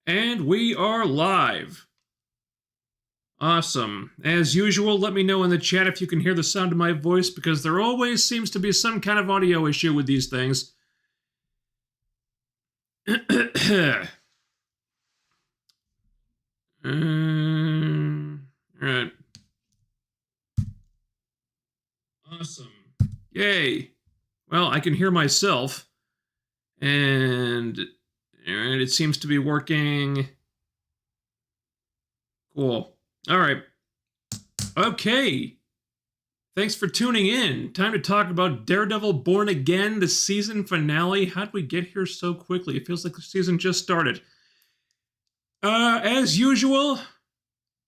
And we are live. Awesome. As usual, let me know in the chat if you can hear the sound of my voice, because there always seems to be some kind of audio issue with these things. Alright. Awesome. Yay. Well, I can hear myself. And it seems to be working. Cool. All right. Okay. Thanks for tuning in. Time to talk about Daredevil Born Again, the season finale. How'd we get here so quickly? It feels like the season just started. As usual,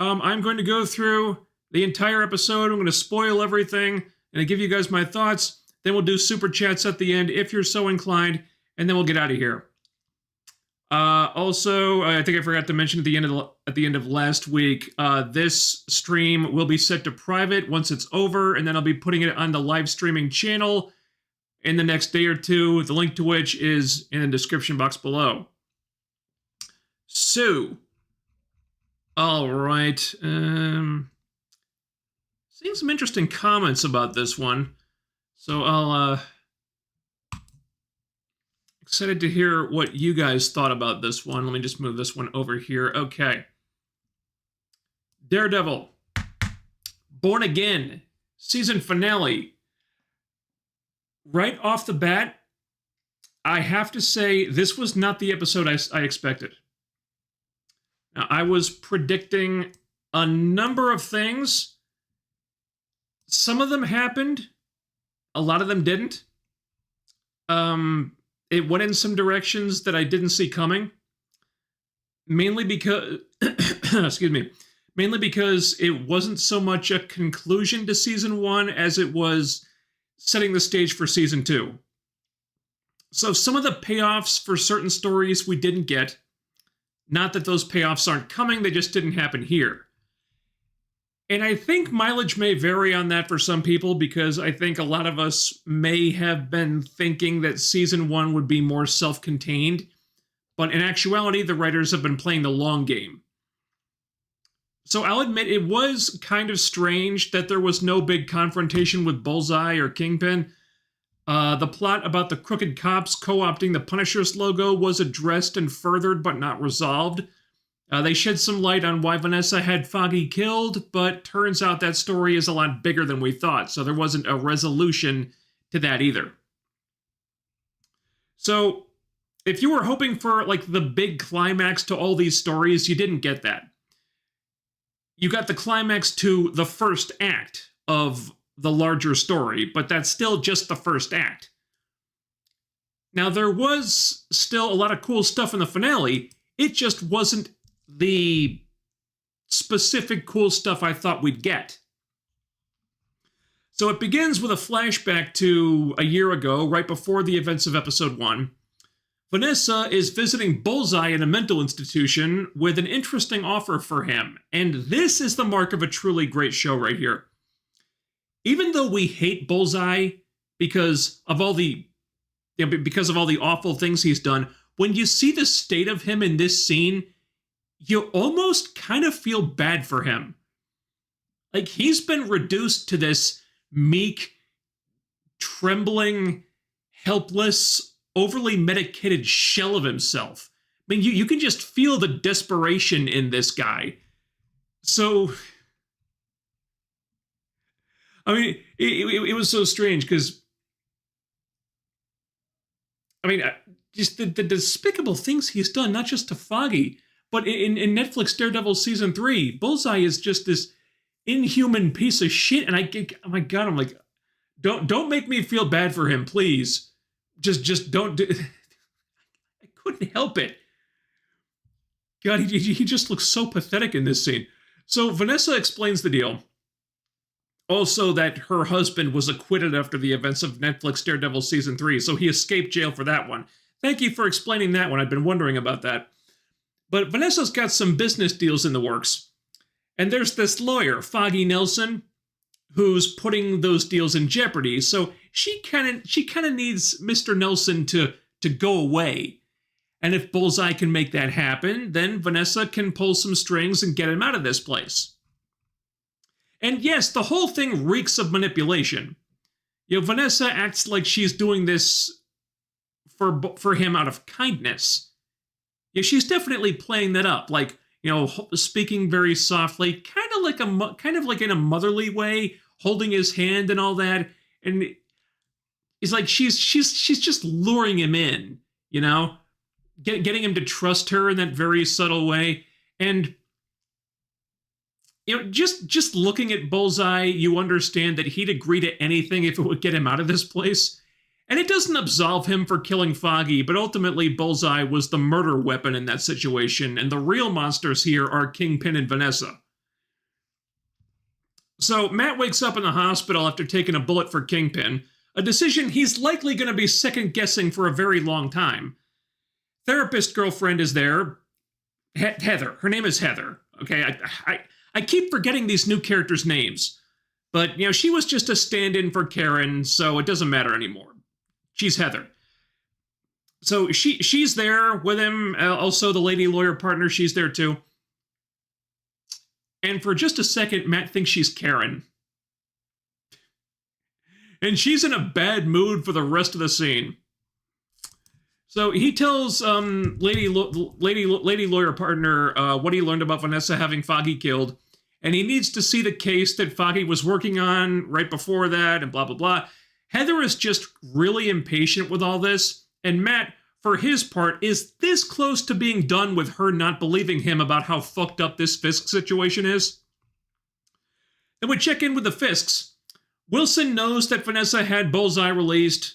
I'm going to go through the entire episode. I'm going to spoil everything and give you guys my thoughts. Then we'll do super chats at the end if you're so inclined, and then we'll get out of here. Also, I think I forgot to mention at the end of last week, this stream will be set to private once it's over, and then I'll be putting it on the live streaming channel in the next day or two, the link to which is in the description box below. So, all right, seeing some interesting comments about this one, so I'll excited to hear what you guys thought about this one. Let me just move this one over here. Okay. Daredevil. Born Again. Season finale. Right off the bat, I have to say this was not the episode I expected. Now, I was predicting a number of things. Some of them happened. A lot of them didn't. It went in some directions that I didn't see coming. Mainly because, excuse me, mainly because it wasn't so much a conclusion to season one as it was setting the stage for season two. So some of the payoffs for certain stories we didn't get. Not that those payoffs aren't coming, they just didn't happen here. And I think mileage may vary on that for some people, because I think a lot of us may have been thinking that season one would be more self-contained, but in actuality, the writers have been playing the long game. So I'll admit it was kind of strange that there was no big confrontation with Bullseye or Kingpin. The plot about the crooked cops co-opting the Punisher's logo was addressed and furthered, but not resolved. They shed some light on why Vanessa had Foggy killed, but turns out that story is a lot bigger than we thought, so there wasn't a resolution to that either. So, if you were hoping for, like, the big climax to all these stories, you didn't get that. You got the climax to the first act of the larger story, but that's still just the first act. Now, there was still a lot of cool stuff in the finale, it just wasn't the specific cool stuff I thought we'd get. So it begins with a flashback to a year ago, right before the events of episode 1. Vanessa is visiting Bullseye in a mental institution with an interesting offer for him, and this is the mark of a truly great show right here. Even though we hate Bullseye because of all the awful things he's done, when you see the state of him in this scene, you almost kind of feel bad for him. Like, he's been reduced to this meek, trembling, helpless, overly medicated shell of himself. I mean, you can just feel the desperation in this guy. So, I mean, it was so strange because, I mean, just the despicable things he's done, not just to Foggy, but in Netflix Daredevil Season 3, Bullseye is just this inhuman piece of shit, and oh my god, I'm like, don't make me feel bad for him, please. Just don't do... I couldn't help it. God, he just looks so pathetic in this scene. So Vanessa explains the deal. Also that her husband was acquitted after the events of Netflix Daredevil Season 3, so he escaped jail for that one. Thank you for explaining that one. I've been wondering about that. But Vanessa's got some business deals in the works. And there's this lawyer, Foggy Nelson, who's putting those deals in jeopardy. So she kind of needs Mr. Nelson to go away. And if Bullseye can make that happen, then Vanessa can pull some strings and get him out of this place. And yes, the whole thing reeks of manipulation. Vanessa acts like she's doing this for him out of kindness. Yeah, she's definitely playing that up, like, speaking very softly, kind of like in a motherly way, holding his hand and all that. And it's like she's just luring him in, getting him to trust her in that very subtle way. And just looking at Bullseye, you understand that he'd agree to anything if it would get him out of this place. And it doesn't absolve him for killing Foggy, but ultimately Bullseye was the murder weapon in that situation, and the real monsters here are Kingpin and Vanessa. So Matt wakes up in the hospital after taking a bullet for Kingpin, a decision he's likely going to be second-guessing for a very long time. Therapist girlfriend is there. Heather. Her name is Heather. Okay, I keep forgetting these new characters' names. But, she was just a stand-in for Karen, so it doesn't matter anymore. She's Heather. So she's there with him. Also, the lady lawyer partner, she's there too. And for just a second, Matt thinks she's Karen. And she's in a bad mood for the rest of the scene. So he tells lady lawyer partner what he learned about Vanessa having Foggy killed. And he needs to see the case that Foggy was working on right before that and blah, blah, blah. Heather is just really impatient with all this. And Matt, for his part, is this close to being done with her not believing him about how fucked up this Fisk situation is. Then we check in with the Fisks. Wilson knows that Vanessa had Bullseye released.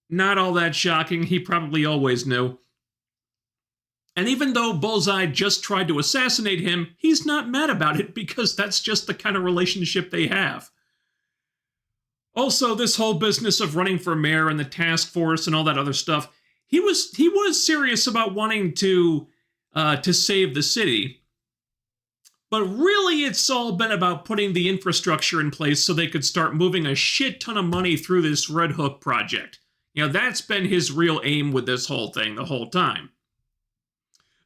Not all that shocking. He probably always knew. And even though Bullseye just tried to assassinate him, he's not mad about it because that's just the kind of relationship they have. Also, this whole business of running for mayor and the task force and all that other stuff, he was serious about wanting to save the city. But really, it's all been about putting the infrastructure in place so they could start moving a shit ton of money through this Red Hook project. That's been his real aim with this whole thing the whole time.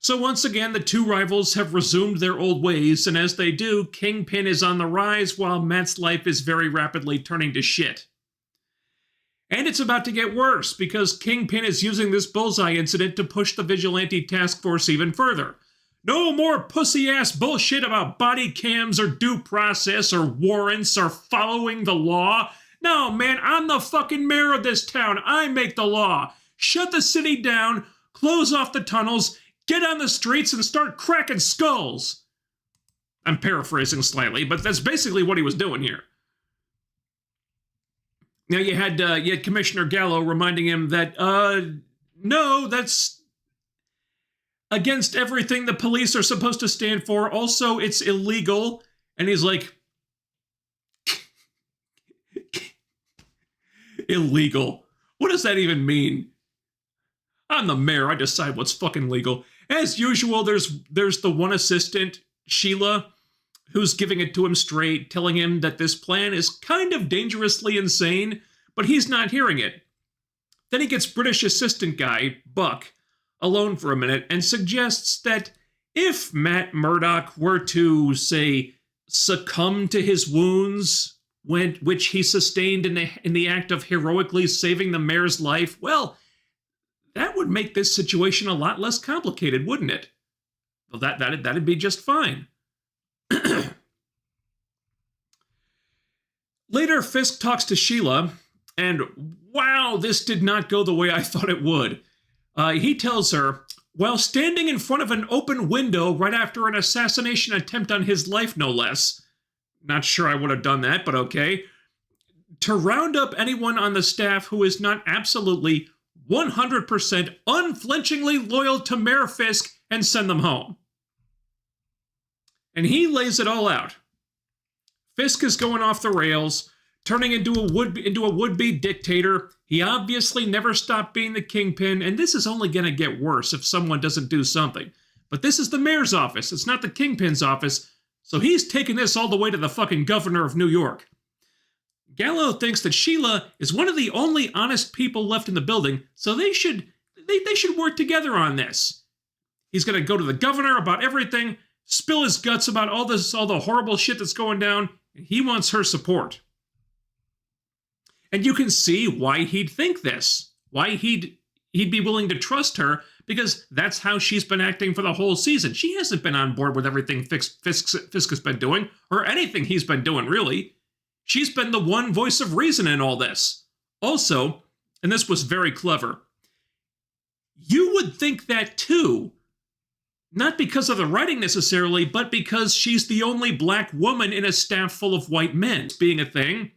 So once again, the two rivals have resumed their old ways, and as they do, Kingpin is on the rise while Matt's life is very rapidly turning to shit. And it's about to get worse, because Kingpin is using this Bullseye incident to push the Vigilante Task Force even further. No more pussy-ass bullshit about body cams or due process or warrants or following the law. No, man, I'm the fucking mayor of this town. I make the law. Shut the city down, close off the tunnels, get on the streets and start cracking skulls. I'm paraphrasing slightly, but that's basically what he was doing here. Now you had Commissioner Gallo reminding him that, no, that's against everything the police are supposed to stand for. Also, it's illegal. And he's like, illegal? What does that even mean? I'm the mayor. I decide what's fucking legal. As usual, there's the one assistant, Sheila, who's giving it to him straight, telling him that this plan is kind of dangerously insane, but he's not hearing it. Then he gets British assistant guy, Buck, alone for a minute and suggests that if Matt Murdock were to, say, succumb to his wounds, which he sustained in the act of heroically saving the mayor's life, well, that would make this situation a lot less complicated, wouldn't it? Well, that'd be just fine. Later, Fisk talks to Sheila, and wow, this did not go the way I thought it would. He tells her, while standing in front of an open window right after an assassination attempt on his life, no less, not sure I would have done that, but okay, to round up anyone on the staff who is not absolutely 100% unflinchingly loyal to Mayor Fisk and send them home. And he lays it all out. Fisk is going off the rails, turning into a would-be dictator. He obviously never stopped being the Kingpin, and this is only going to get worse if someone doesn't do something. But this is the mayor's office. It's not the Kingpin's office, so he's taking this all the way to the fucking governor of New York. Gallo thinks that Sheila is one of the only honest people left in the building, so they should they should work together on this. He's going to go to the governor about everything, spill his guts about all the horrible shit that's going down, and he wants her support. And you can see why he'd think this, why he'd be willing to trust her, because that's how she's been acting for the whole season. She hasn't been on board with everything Fisk has been doing, or anything he's been doing, really. She's been the one voice of reason in all this. Also, and this was very clever, you would think that too, not because of the writing necessarily, but because she's the only black woman in a staff full of white men. Being a thing,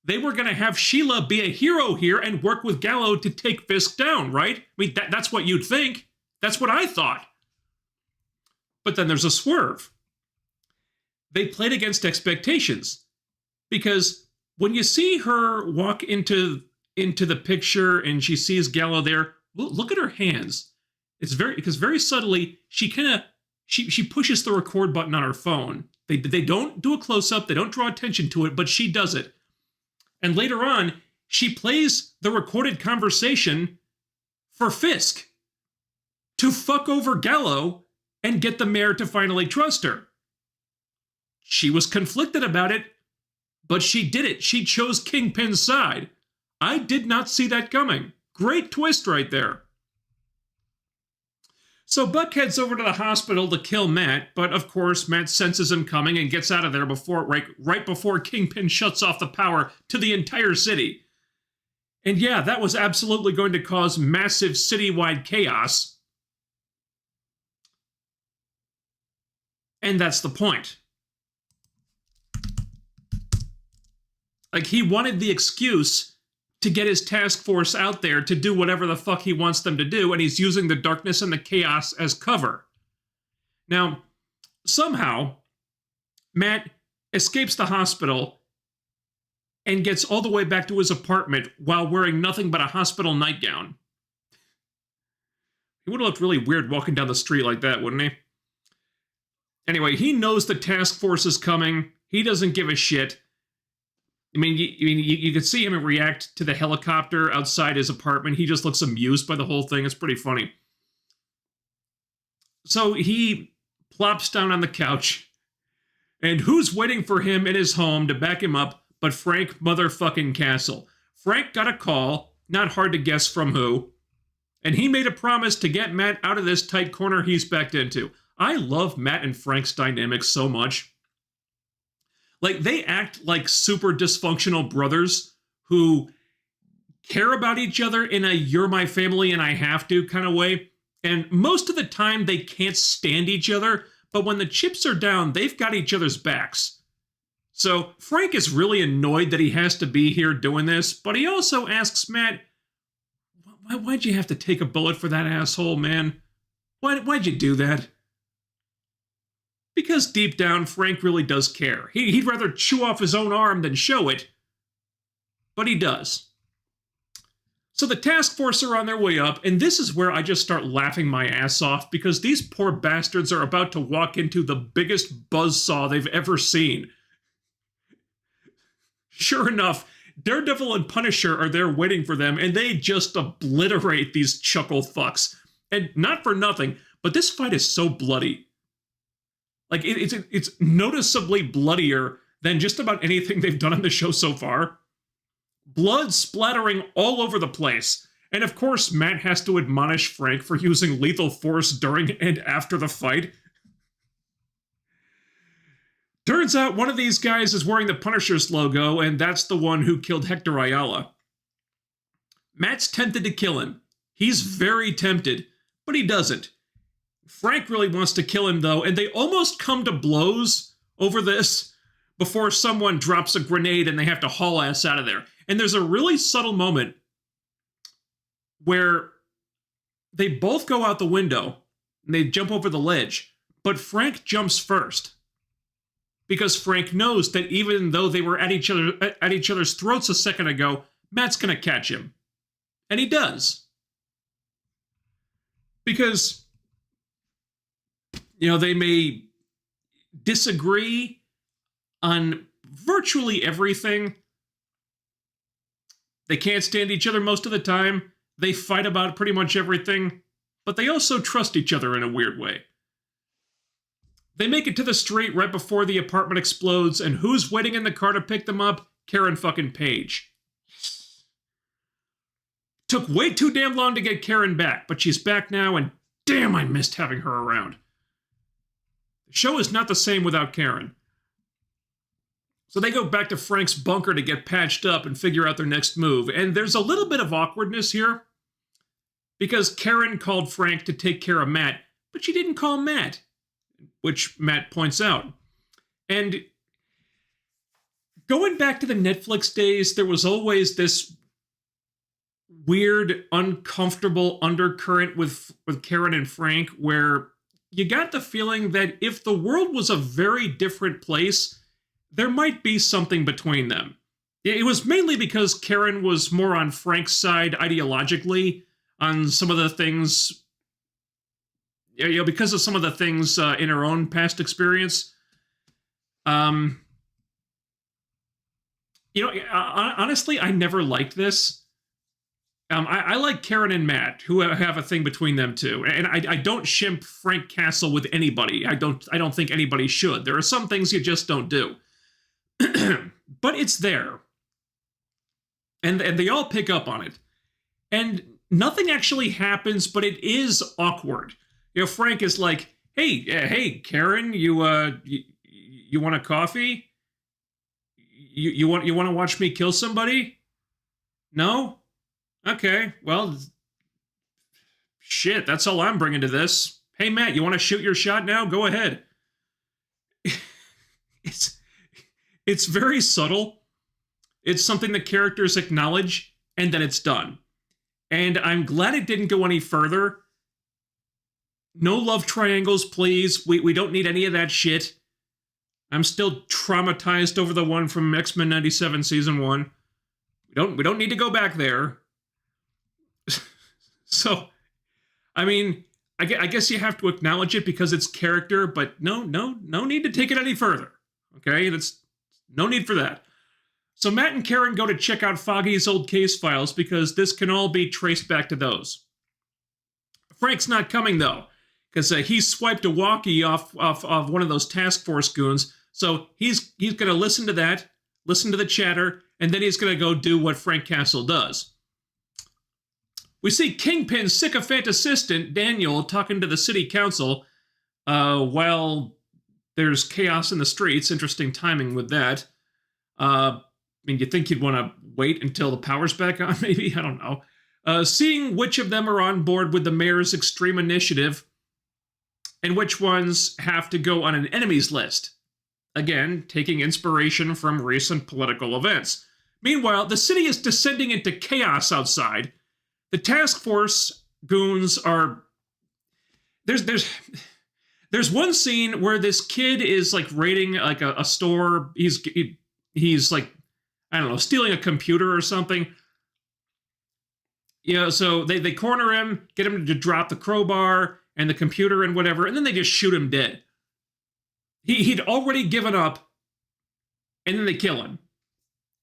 they were going to have Sheila be a hero here and work with Gallo to take Fisk down, right? I mean, that's what you'd think. That's what I thought. But then there's a swerve. They played against expectations. Because when you see her walk into the picture and she sees Gallo there, look at her hands. It's very subtly, she pushes the record button on her phone. They don't do a close-up, they don't draw attention to it, but she does it. And later on, she plays the recorded conversation for Fisk to fuck over Gallo and get the mayor to finally trust her. She was conflicted about it, but she did it. She chose Kingpin's side. I did not see that coming. Great twist right there. So Buck heads over to the hospital to kill Matt, but of course Matt senses him coming and gets out of there right before Kingpin shuts off the power to the entire city. And yeah, that was absolutely going to cause massive citywide chaos. And that's the point. Like, he wanted the excuse to get his task force out there to do whatever the fuck he wants them to do, and he's using the darkness and the chaos as cover. Now, somehow, Matt escapes the hospital and gets all the way back to his apartment while wearing nothing but a hospital nightgown. He would have looked really weird walking down the street like that, wouldn't he? Anyway, he knows the task force is coming. He doesn't give a shit. I mean, you could see him react to the helicopter outside his apartment. He just looks amused by the whole thing. It's pretty funny. So he plops down on the couch, and who's waiting for him in his home to back him up but Frank motherfucking Castle? Frank got a call, not hard to guess from who, and he made a promise to get Matt out of this tight corner he's backed into. I love Matt and Frank's dynamic so much. Like, they act like super dysfunctional brothers who care about each other in a you're my family and I have to kind of way. And most of the time they can't stand each other, but when the chips are down, they've got each other's backs. So Frank is really annoyed that he has to be here doing this, but he also asks Matt, why'd you have to take a bullet for that asshole, man? Why'd you do that? Because deep down, Frank really does care. He'd rather chew off his own arm than show it, but he does. So the task force are on their way up, and this is where I just start laughing my ass off, because these poor bastards are about to walk into the biggest buzzsaw they've ever seen. Sure enough, Daredevil and Punisher are there waiting for them, and they just obliterate these chuckle fucks. And not for nothing, but this fight is so bloody. Like, it's noticeably bloodier than just about anything they've done on the show so far. Blood splattering all over the place. And of course, Matt has to admonish Frank for using lethal force during and after the fight. Turns out one of these guys is wearing the Punisher's logo, and that's the one who killed Hector Ayala. Matt's tempted to kill him. He's very tempted, but he doesn't. Frank really wants to kill him, though, and they almost come to blows over this before someone drops a grenade and they have to haul ass out of there. And there's a really subtle moment where they both go out the window and they jump over the ledge, but Frank jumps first. Because Frank knows that even though they were at each other's throats a second ago, Matt's going to catch him. And he does. Because, you know, they may disagree on virtually everything. They can't stand each other most of the time. They fight about pretty much everything, but they also trust each other in a weird way. They make it to the street right before the apartment explodes, and who's waiting in the car to pick them up? Karen fucking Page. Took way too damn long to get Karen back, but she's back now, and damn, I missed having her around. The show is not the same without Karen. So they go back to Frank's bunker to get patched up and figure out their next move, and there's a little bit of awkwardness here, because Karen called Frank to take care of Matt, but she didn't call Matt, which Matt points out. And going back to the Netflix days, there was always this weird, uncomfortable undercurrent with Karen and Frank, where you got the feeling that if the world was a very different place, there might be something between them. It was mainly because Karen was more on Frank's side ideologically on some of the things, because of some of the things in her own past experience. Honestly, I never liked this. I like Karen and Matt, who have a thing between them too, and I don't shimp Frank Castle with anybody. I don't think anybody should. There are some things you just don't do, but it's there, and they all pick up on it, and nothing actually happens, but it is awkward. Frank is like, "Hey, Karen, you want a coffee? You want to watch me kill somebody? No? Okay, well, shit, that's all I'm bringing to this. Hey, Matt, you want to shoot your shot now? Go ahead." It's very subtle. It's something the characters acknowledge, and then it's done. And I'm glad it didn't go any further. No love triangles, please. We don't need any of that shit. I'm still traumatized over the one from X-Men 97 Season 1. We don't need to go back there. So, I mean, I guess you have to acknowledge it because it's character, but no need to take it any further. Okay? That's no need for that. So Matt and Karen go to check out Foggy's old case files because this can all be traced back to those. Frank's not coming, though, because he swiped a walkie off one of those task force goons. So he's going to listen to that, listen to the chatter, and then he's going to go do what Frank Castle does. We see Kingpin's sycophant assistant, Daniel, talking to the city council while there's chaos in the streets. Interesting timing with that. I mean, you think you'd want to wait until the power's back on, maybe? I don't know. Seeing which of them are on board with the mayor's extreme initiative and which ones have to go on an enemies list. Again, taking inspiration from recent political events. Meanwhile, the city is descending into chaos outside. The task force goons are... There's one scene where this kid is like raiding like a store. He's like, I don't know, stealing a computer or something. So they corner him, get him to drop the crowbar and the computer and whatever, and then they just shoot him dead. He'd already given up, and then they kill him.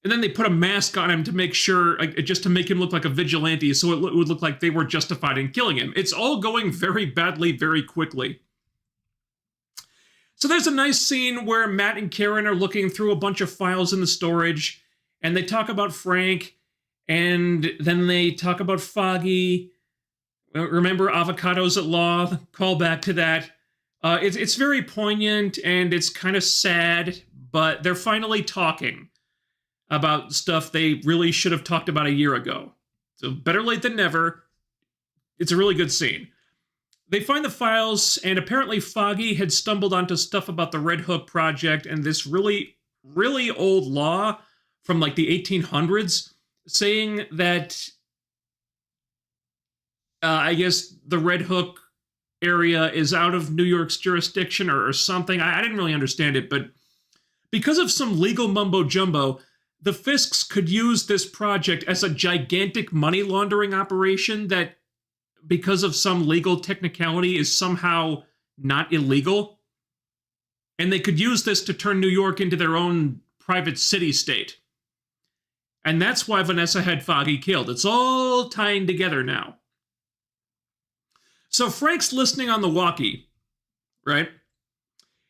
And then they put a mask on him to make sure, just to make him look like a vigilante, so it would look like they were justified in killing him. It's all going very badly, very quickly. So there's a nice scene where Matt and Karen are looking through a bunch of files in the storage, and they talk about Frank, and then they talk about Foggy. Remember Avocados at Law? Call back to that. It's very poignant, and it's kind of sad, but they're finally talking about stuff they really should have talked about a year ago. So better late than never. It's a really good scene. They find the files, and apparently Foggy had stumbled onto stuff about the Red Hook Project and this really, really old law from like the 1800s saying that, I guess, the Red Hook area is out of New York's jurisdiction or something. I didn't really understand it, but because of some legal mumbo-jumbo, the Fisks could use this project as a gigantic money laundering operation that, because of some legal technicality, is somehow not illegal. And they could use this to turn New York into their own private city-state. And that's why Vanessa had Foggy killed. It's all tying together now. So Frank's listening on the walkie, right?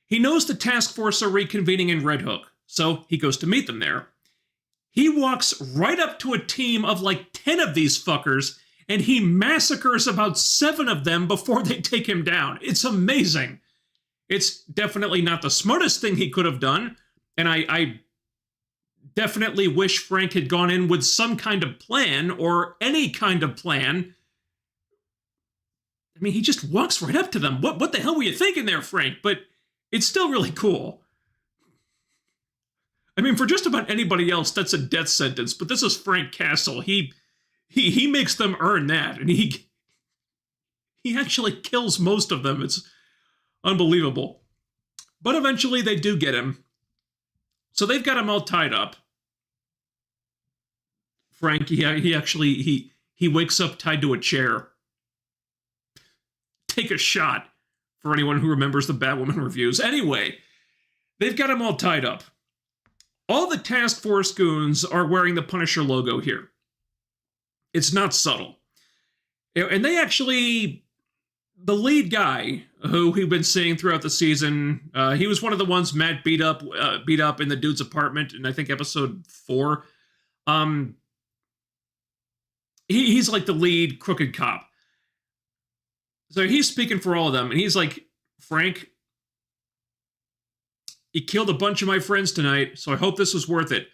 He knows the task force are reconvening in Red Hook, so he goes to meet them there. He walks right up to a team of like 10 of these fuckers, and he massacres about 7 of them before they take him down. It's amazing. It's definitely not the smartest thing he could have done, and I definitely wish Frank had gone in with some kind of plan, or any kind of plan. I mean, he just walks right up to them. What the hell were you thinking there, Frank? But it's still really cool. I mean, for just about anybody else, that's a death sentence, but this is Frank Castle. He makes them earn that, and he actually kills most of them. It's unbelievable. But eventually they do get him. So they've got him all tied up. Frank, he wakes up tied to a chair. Take a shot for anyone who remembers the Batwoman reviews. Anyway, they've got him all tied up. All the task force goons are wearing the Punisher logo here. It's not subtle. And they actually, the lead guy who we've been seeing throughout the season, he was one of the ones Matt beat up in the dude's apartment in, I think, episode 4. He's like the lead crooked cop. So he's speaking for all of them, and he's like, Frank, you killed a bunch of my friends tonight, so I hope this was worth it.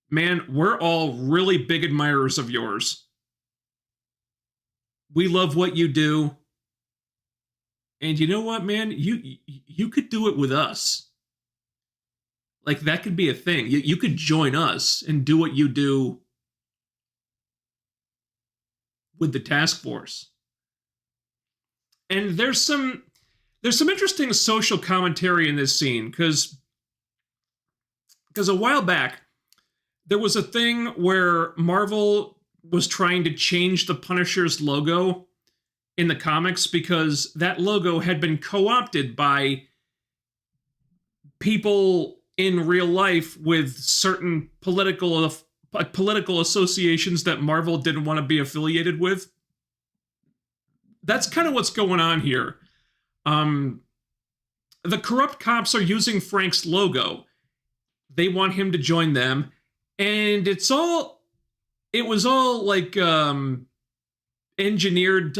Man, we're all really big admirers of yours. We love what you do. And you know what, man? You could do it with us. Like, that could be a thing. You could join us and do what you do with the task force. And there's some interesting social commentary in this scene, because a while back, there was a thing where Marvel was trying to change the Punisher's logo in the comics because that logo had been co-opted by people in real life with certain political associations that Marvel didn't want to be affiliated with. That's kind of what's going on here. The corrupt cops are using Frank's logo. They want him to join them, and it was all like engineered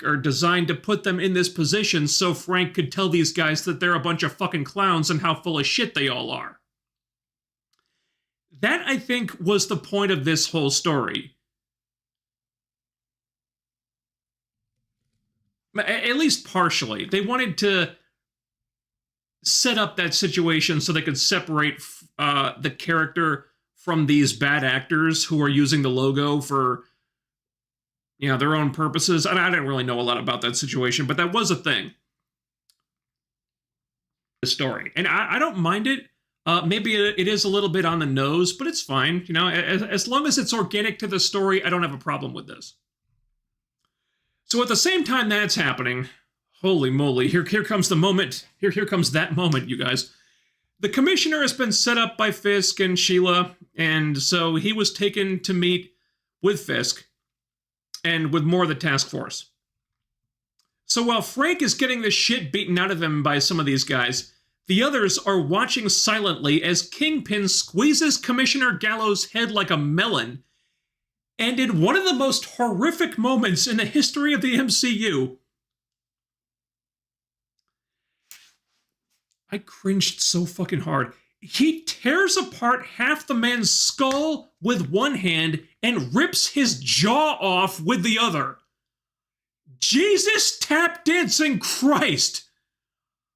or designed to put them in this position so Frank could tell these guys that they're a bunch of fucking clowns and how full of shit they all are. That, I think, was the point of this whole story. At least partially. They wanted to set up that situation so they could separate the character from these bad actors who are using the logo for, their own purposes. And I didn't really know a lot about that situation, but that was a thing. The story. And I don't mind it. Maybe it is a little bit on the nose, but it's fine. As long as it's organic to the story, I don't have a problem with this. So at the same time that's happening, holy moly, here comes the moment. Here comes that moment, you guys. The commissioner has been set up by Fisk and Sheila, and so he was taken to meet with Fisk and with more of the task force. So while Frank is getting the shit beaten out of him by some of these guys, the others are watching silently as Kingpin squeezes Commissioner Gallows' head like a melon. And in one of the most horrific moments in the history of the MCU, I cringed so fucking hard. He tears apart half the man's skull with one hand and rips his jaw off with the other. Jesus tap dancing Christ!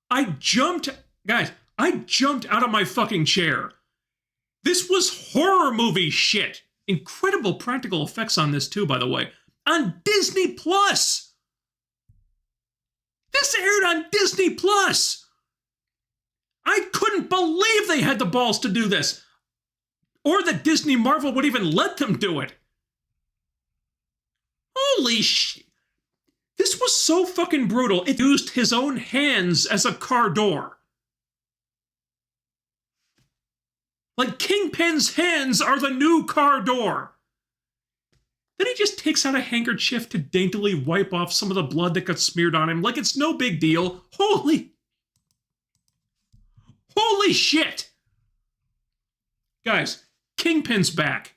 Guys, I jumped out of my fucking chair. This was horror movie shit. Incredible practical effects on this too, by the way. On Disney Plus! This aired on Disney Plus! I couldn't believe they had the balls to do this. Or that Disney Marvel would even let them do it. Holy shit. This was so fucking brutal. It used his own hands as a car door. Like, Kingpin's hands are the new car door. Then he just takes out a handkerchief to daintily wipe off some of the blood that got smeared on him, like it's no big deal. Holy shit! Guys, Kingpin's back.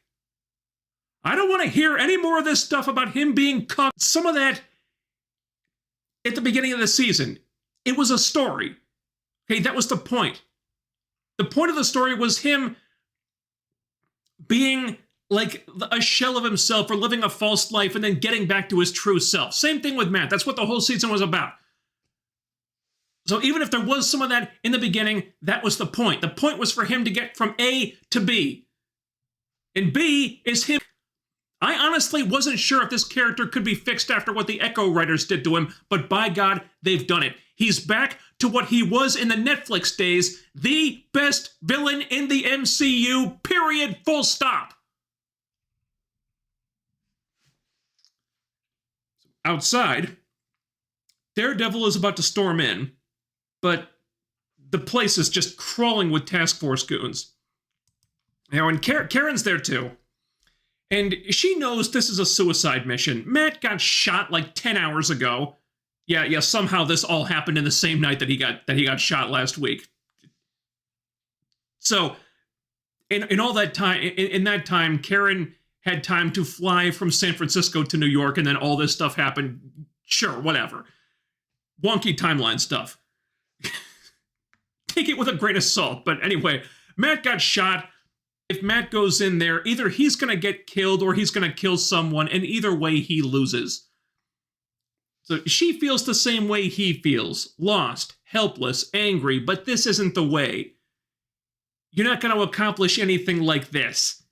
I don't want to hear any more of this stuff about him being cucked. Some of that at the beginning of the season. It was a story. Okay, that was the point. The point of the story was him being like a shell of himself or living a false life and then getting back to his true self. Same thing with Matt. That's what the whole season was about. So even if there was some of that in the beginning, that was the point. The point was for him to get from A to B. And B is him. I honestly wasn't sure if this character could be fixed after what the Echo writers did to him, but by God, they've done it. He's back to what he was in the Netflix days, the best villain in the MCU, period, full stop. Outside, Daredevil is about to storm in, but the place is just crawling with task force goons. Now, and Karen's there too. And she knows this is a suicide mission. Matt got shot like 10 hours ago. Yeah, somehow this all happened in the same night that he got shot last week. So, in all that time, in that time, Karen had time to fly from San Francisco to New York, and then all this stuff happened. Sure, whatever. Wonky timeline stuff. Take it with a grain of salt. But anyway, Matt got shot. If Matt goes in there, either he's going to get killed or he's going to kill someone, and either way, he loses. So she feels the same way he feels. Lost, helpless, angry, but this isn't the way. You're not going to accomplish anything like this.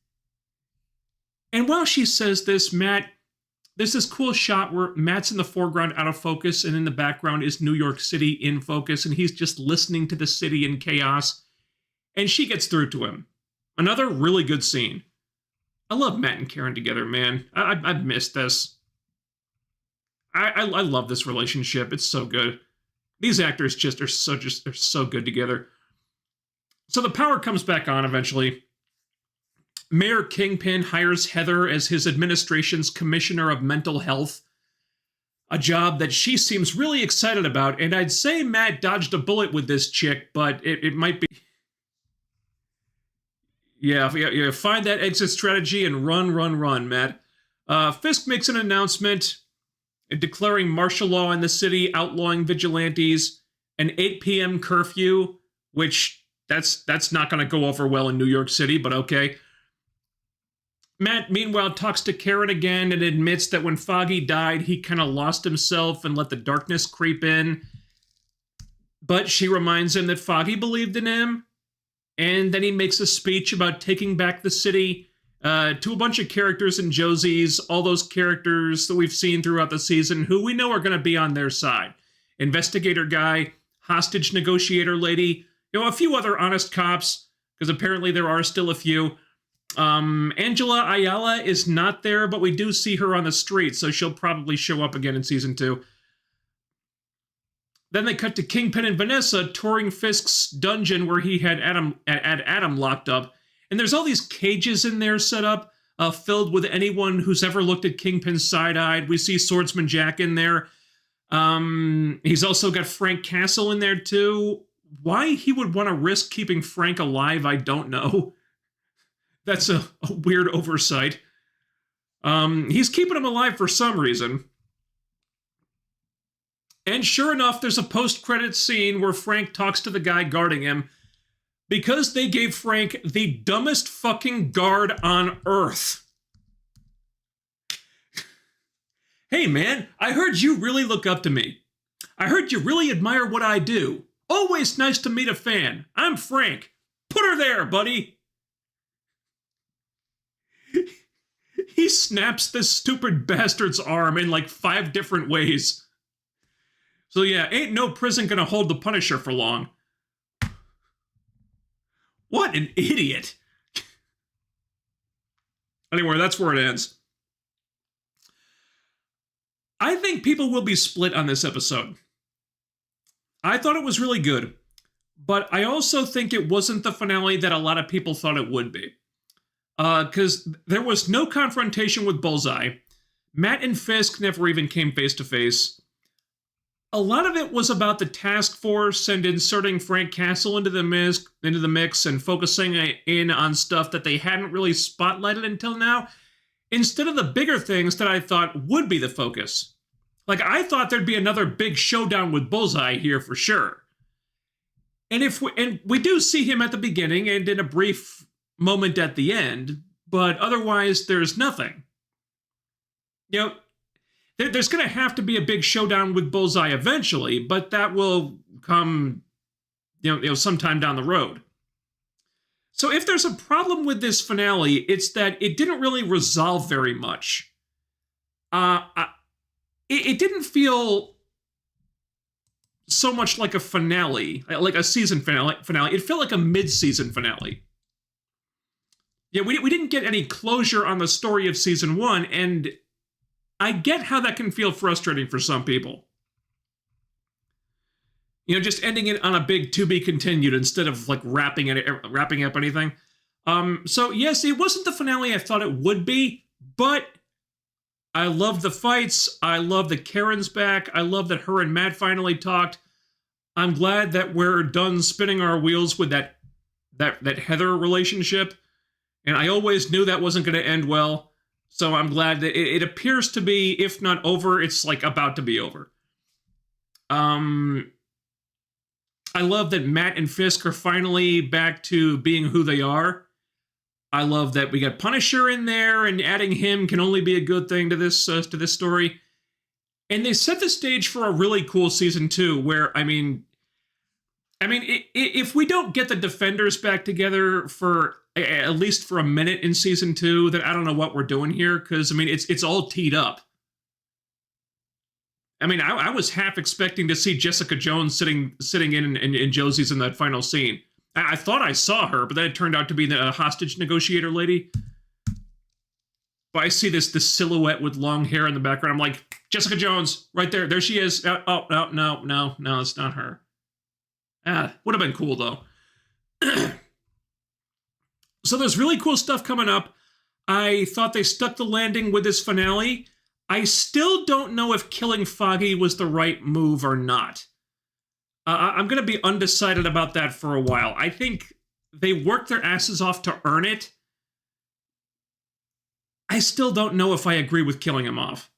And while she says this, there's this cool shot where Matt's in the foreground out of focus, and in the background is New York City in focus, and he's just listening to the city in chaos. And she gets through to him. Another really good scene. I love Matt and Karen together, man. I've missed this. I love this relationship. It's so good. These actors are so good together. So the power comes back on eventually. Mayor Kingpin hires Heather as his administration's commissioner of mental health, a job that she seems really excited about. And I'd say Matt dodged a bullet with this chick, but it might be. Yeah, find that exit strategy and run, Matt. Fisk makes an announcement declaring martial law in the city, outlawing vigilantes, an 8 p.m. curfew, which that's not going to go over well in New York City, but okay. Matt, meanwhile, talks to Karen again and admits that when Foggy died, he kind of lost himself and let the darkness creep in. But she reminds him that Foggy believed in him. And then he makes a speech about taking back the city to a bunch of characters in Josie's, all those characters that we've seen throughout the season who we know are going to be on their side. Investigator guy, hostage negotiator lady, a few other honest cops, because apparently there are still a few. Angela Ayala is not there, but we do see her on the street, so she'll probably show up again in season 2. Then they cut to Kingpin and Vanessa touring Fisk's dungeon where he had Adam locked up. And there's all these cages in there set up, filled with anyone who's ever looked at Kingpin side-eyed. We see Swordsman Jack in there. He's also got Frank Castle in there, too. Why he would want to risk keeping Frank alive, I don't know. That's a weird oversight. He's keeping him alive for some reason. And sure enough, there's a post-credits scene where Frank talks to the guy guarding him because they gave Frank the dumbest fucking guard on Earth. Hey man, I heard you really look up to me. I heard you really admire what I do. Always nice to meet a fan. I'm Frank. Put her there, buddy. He snaps this stupid bastard's arm in like 5 different ways. So yeah, ain't no prison gonna hold the Punisher for long. What an idiot. Anyway, that's where it ends. I think people will be split on this episode. I thought it was really good, but I also think it wasn't the finale that a lot of people thought it would be. Because there was no confrontation with Bullseye. Matt and Fisk never even came face to face. A lot of it was about the task force and inserting Frank Castle into the mix and focusing in on stuff that they hadn't really spotlighted until now, instead of the bigger things that I thought would be the focus. Like, I thought there'd be another big showdown with Bullseye here for sure. And we do see him at the beginning and in a brief moment at the end, but otherwise there's nothing. You know, there's going to have to be a big showdown with Bullseye eventually, but that will come, sometime down the road. So if there's a problem with this finale, it's that it didn't really resolve very much. It didn't feel so much like a finale, like a season finale. It felt like a mid-season finale. Yeah, we didn't get any closure on the story of season 1, and I get how that can feel frustrating for some people. Just ending it on a big to be continued instead of like wrapping up anything. So yes, it wasn't the finale I thought it would be, but I love the fights. I love that Karen's back. I love that her and Matt finally talked. I'm glad that we're done spinning our wheels with that Heather relationship. And I always knew that wasn't going to end well. So I'm glad that it appears to be, if not over, it's like about to be over. I love that Matt and Fisk are finally back to being who they are. I love that we got Punisher in there, and adding him can only be a good thing to this story. And they set the stage for a really cool season 2, where if we don't get the Defenders back together for at least for a minute in season 2, then I don't know what we're doing here, because it's all teed up. I was half expecting to see Jessica Jones sitting in Josie's in that final scene. I thought I saw her, but then it turned out to be the hostage negotiator lady. But I see this silhouette with long hair in the background. I'm like, Jessica Jones, right there. There she is. Oh, no, it's not her. Would have been cool, though. So there's really cool stuff coming up. I thought they stuck the landing with this finale. I still don't know if killing Foggy was the right move or not. I'm going to be undecided about that for a while. I think they worked their asses off to earn it. I still don't know if I agree with killing him off.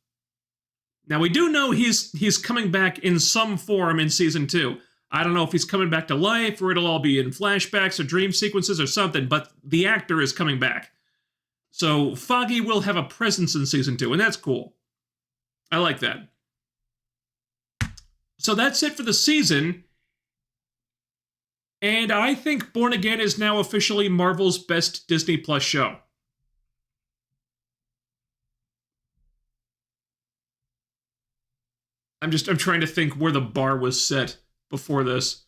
Now, we do know he's coming back in some form in season 2. I don't know if he's coming back to life, or it'll all be in flashbacks or dream sequences or something, but the actor is coming back. So Foggy will have a presence in season 2, and that's cool. I like that. So that's it for the season. And I think Born Again is now officially Marvel's best Disney Plus show. I'm trying to think where the bar was set before this.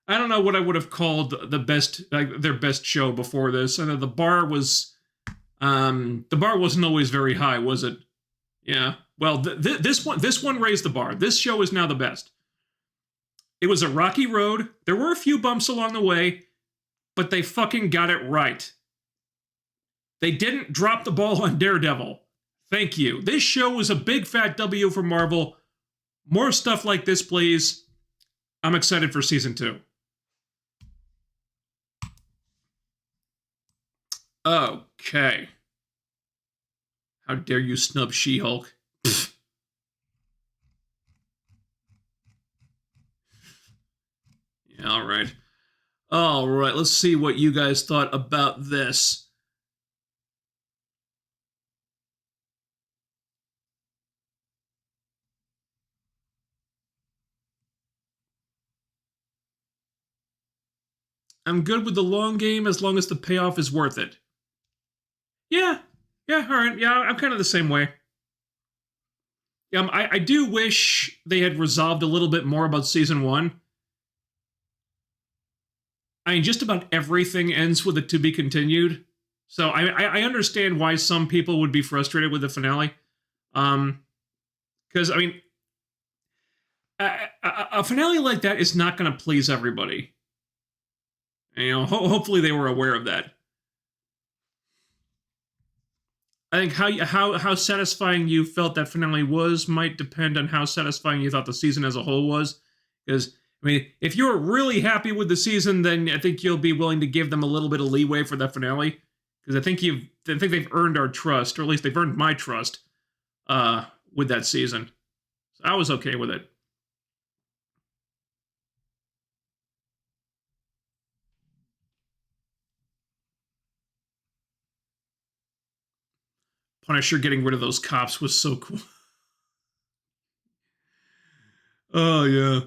I don't know what I would have called their best show before this. I know the bar wasn't always very high, was it? Yeah. Well, this one raised the bar. This show is now the best. It was a rocky road. There were a few bumps along the way, but they fucking got it right. They didn't drop the ball on Daredevil. Thank you. This show was a big fat W for Marvel. More stuff like this, please. I'm excited for season 2. Okay. How dare you snub She-Hulk? Yeah, all right. All right, let's see what you guys thought about this. I'm good with the long game as long as the payoff is worth it. Yeah, all right. Yeah, I'm kind of the same way. I do wish they had resolved a little bit more about season 1. Just about everything ends with a to be continued. So I understand why some people would be frustrated with the finale. Because, A finale like that is not going to please everybody. Hopefully they were aware of that. I think how satisfying you felt that finale was might depend on how satisfying you thought the season as a whole was. Because if you're really happy with the season, then I think you'll be willing to give them a little bit of leeway for that finale. Because I think they've earned our trust, or at least they've earned my trust, with that season. So I was okay with it. Punisher getting rid of those cops was so cool. Oh yeah.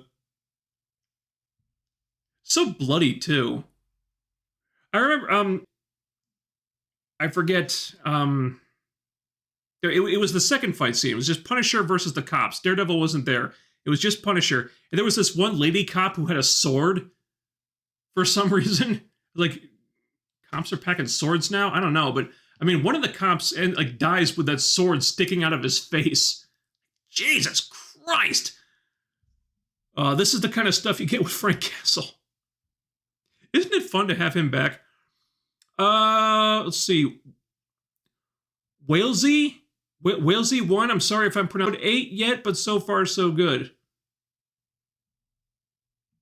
So bloody too. I remember I forget it was the second fight scene. It was just Punisher versus the cops. Daredevil wasn't there. It was just Punisher. And there was this one lady cop who had a sword for some reason. Like, cops are packing swords now? I don't know, but one of the cops dies with that sword sticking out of his face. Jesus Christ! This is the kind of stuff you get with Frank Castle. Isn't it fun to have him back? Let's see. Walesy 1. I'm sorry if I'm pronouncing 8 yet, but so far so good.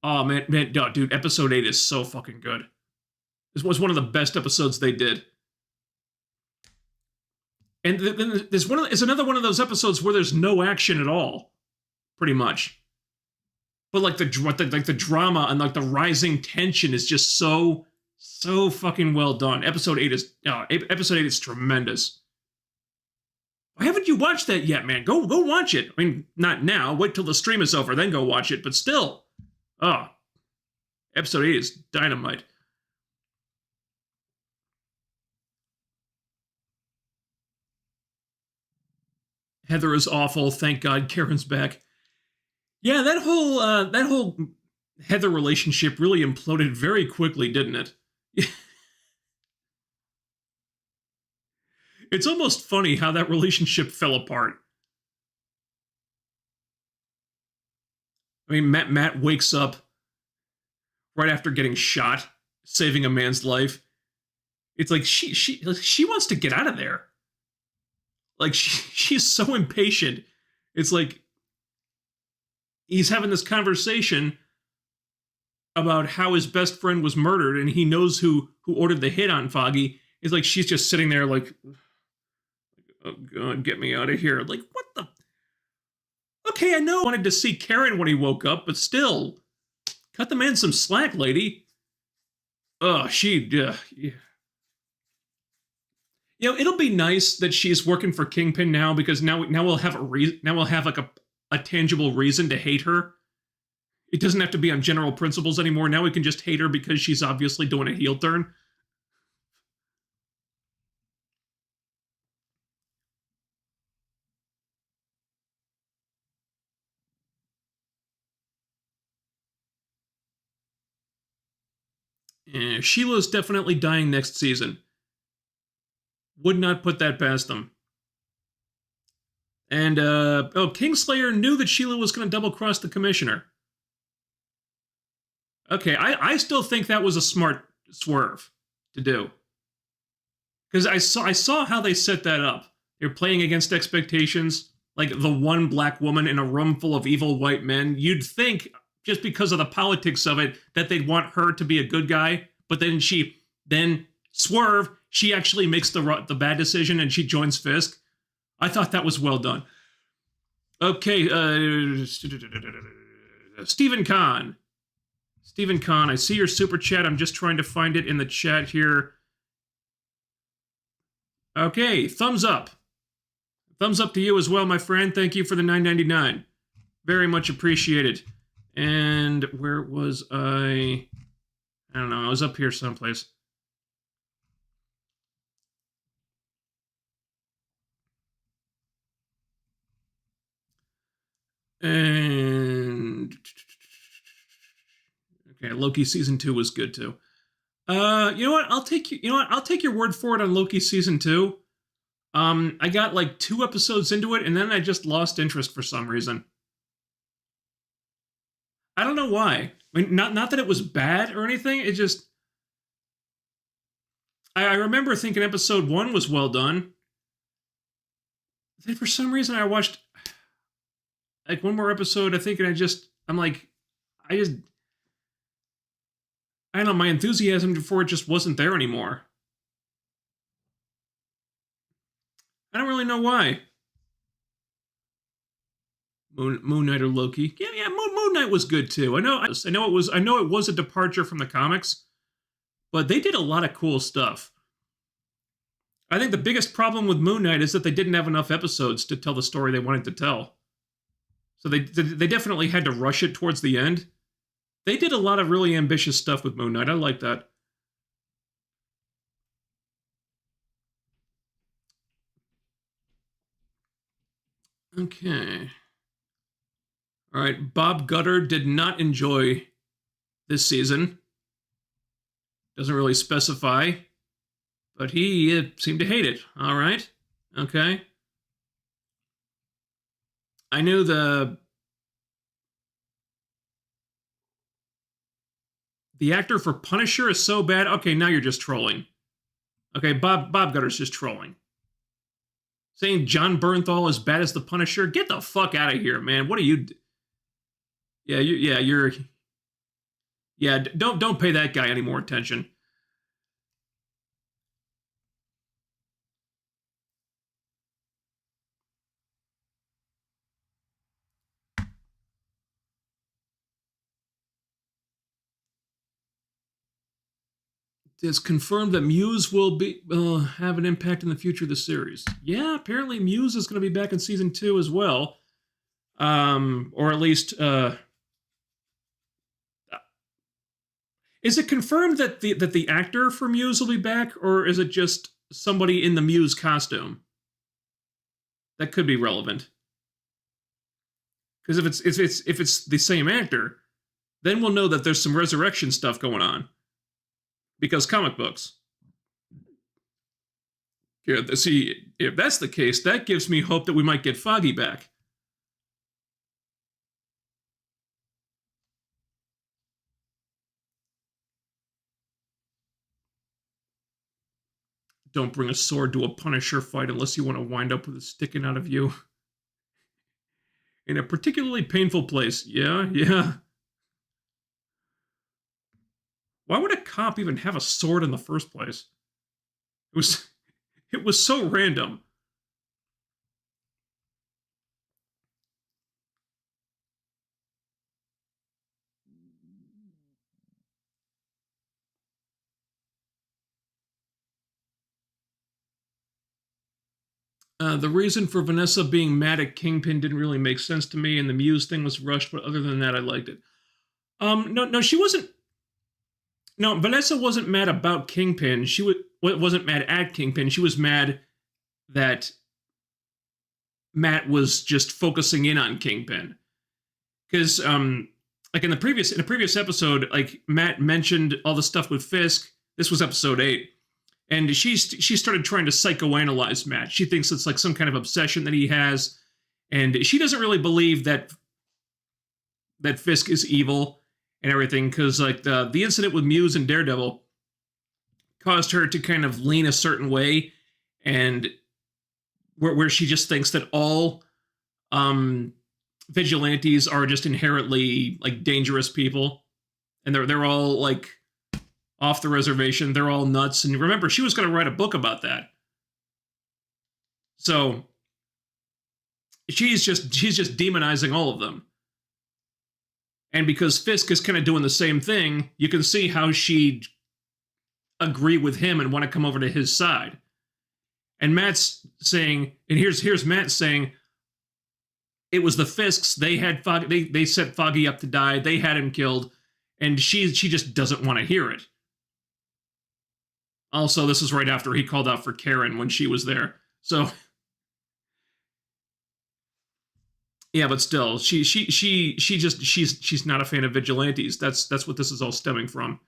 Oh man, no, dude, episode 8 is so fucking good. This was one of the best episodes they did. And then there's another one of those episodes where there's no action at all, pretty much. But like the drama and like the rising tension is just so fucking well done. Episode 8 is tremendous. Why haven't you watched that yet, man? Go watch it. Not now. Wait till the stream is over, then go watch it. But still, episode 8 is dynamite. Heather is awful. Thank God Karen's back. Yeah, that whole Heather relationship really imploded very quickly, didn't it? It's almost funny how that relationship fell apart. Matt wakes up right after getting shot, saving a man's life. It's like she wants to get out of there. Like she's so impatient. It's like he's having this conversation about how his best friend was murdered, and he knows who ordered the hit on Foggy. It's like she's just sitting there like, oh God, get me out of here. Like, what the? Okay, I know I wanted to see Karen when he woke up, but still, cut the man some slack, lady. Yeah. It'll be nice that she's working for Kingpin now, because now we'll have like a tangible reason to hate her. It doesn't have to be on general principles anymore. Now we can just hate her because she's obviously doing a heel turn. Sheila's definitely dying next season. Would not put that past them. And, Kingslayer knew that Sheila was going to double-cross the Commissioner. Okay, I still think that was a smart swerve to do. Because I saw how they set that up. They're playing against expectations. Like, the one black woman in a room full of evil white men. You'd think, just because of the politics of it, that they'd want her to be a good guy. But then swerve, she actually makes the bad decision and she joins Fisk. I thought that was well done. Okay, Stephen Kahn. Stephen Kahn, I see your super chat. I'm just trying to find it in the chat here. Okay, thumbs up. Thumbs up to you as well, my friend. Thank you for the $9.99. Very much appreciated. And where was I? I don't know. I was up here someplace. And okay, Loki season 2 was good too. You know what? I'll take your word for it on Loki season 2. I got like 2 episodes into it, and then I just lost interest for some reason. I don't know why. I mean, not that it was bad or anything. It just I remember thinking episode 1 was well done. Then for some reason I watched like one more episode. I think, and I'm like, I just I don't know. My enthusiasm for it just wasn't there anymore. I don't really know why. Moon Knight or Loki. Yeah, Moon Knight was good too. I know it was a departure from the comics, but they did a lot of cool stuff. I think the biggest problem with Moon Knight is that they didn't have enough episodes to tell the story they wanted to tell. So they definitely had to rush it towards the end. They did a lot of really ambitious stuff with Moon Knight. I like that. Okay. All right. Bob Gutter did not enjoy this season. Doesn't really specify, but he seemed to hate it. All right. Okay. I knew the actor for Punisher is so bad. Okay, now you're just trolling. Okay, Bob Gutter's just trolling. Saying John Bernthal is bad as the Punisher? Get the fuck out of here, man. What are you? You're. Yeah, don't pay that guy any more attention. It's confirmed that Muse will have an impact in the future of the series. Yeah, apparently Muse is going to be back in season 2 as well, or at least. Is it confirmed that the actor for Muse will be back, or is it just somebody in the Muse costume? That could be relevant. Because if it's the same actor, then we'll know that there's some resurrection stuff going on. Because comic books. Yeah, see, if that's the case, that gives me hope that we might get Foggy back. Don't bring a sword to a Punisher fight unless you want to wind up with it sticking out of you. In a particularly painful place. Yeah. Why would a cop even have a sword in the first place? It was so random. The reason for Vanessa being mad at Kingpin didn't really make sense to me, and the Muse thing was rushed, but other than that, I liked it. No, she wasn't. No, Vanessa wasn't mad about Kingpin. She wasn't mad at Kingpin. She was mad that Matt was just focusing in on Kingpin. Because like in a previous episode, like Matt mentioned all the stuff with Fisk. This was episode 8. And she started trying to psychoanalyze Matt. She thinks it's like some kind of obsession that he has, and she doesn't really believe that Fisk is evil and everything, because like the incident with Muse and Daredevil caused her to kind of lean a certain way, and where she just thinks that all vigilantes are just inherently like dangerous people, and they're all like off the reservation. They're all nuts. And remember, she was going to write a book about that. So she's just demonizing all of them. And because Fisk is kind of doing the same thing, you can see how she'd agree with him and want to come over to his side. And Matt's saying, and here's Matt saying, it was the Fisks. They had Foggy. They set Foggy up to die. They had him killed, and she just doesn't want to hear it. Also, this is right after he called out for Karen when she was there. So, yeah, but still, she's not a fan of vigilantes. That's what this is all stemming from.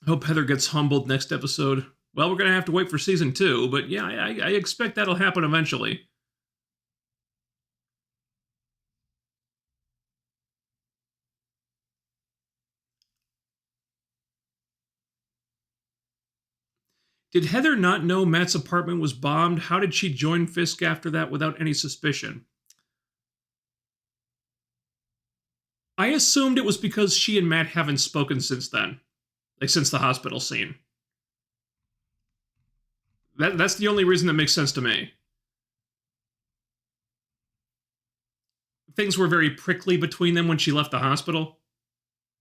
Hope Heather gets humbled next episode. Well, we're going to have to wait for season 2, but yeah, I expect that'll happen eventually. Did Heather not know Matt's apartment was bombed? How did she join Fisk after that without any suspicion? I assumed it was because she and Matt haven't spoken since then, like since the hospital scene. That's the only reason that makes sense to me. Things were very prickly between them when she left the hospital.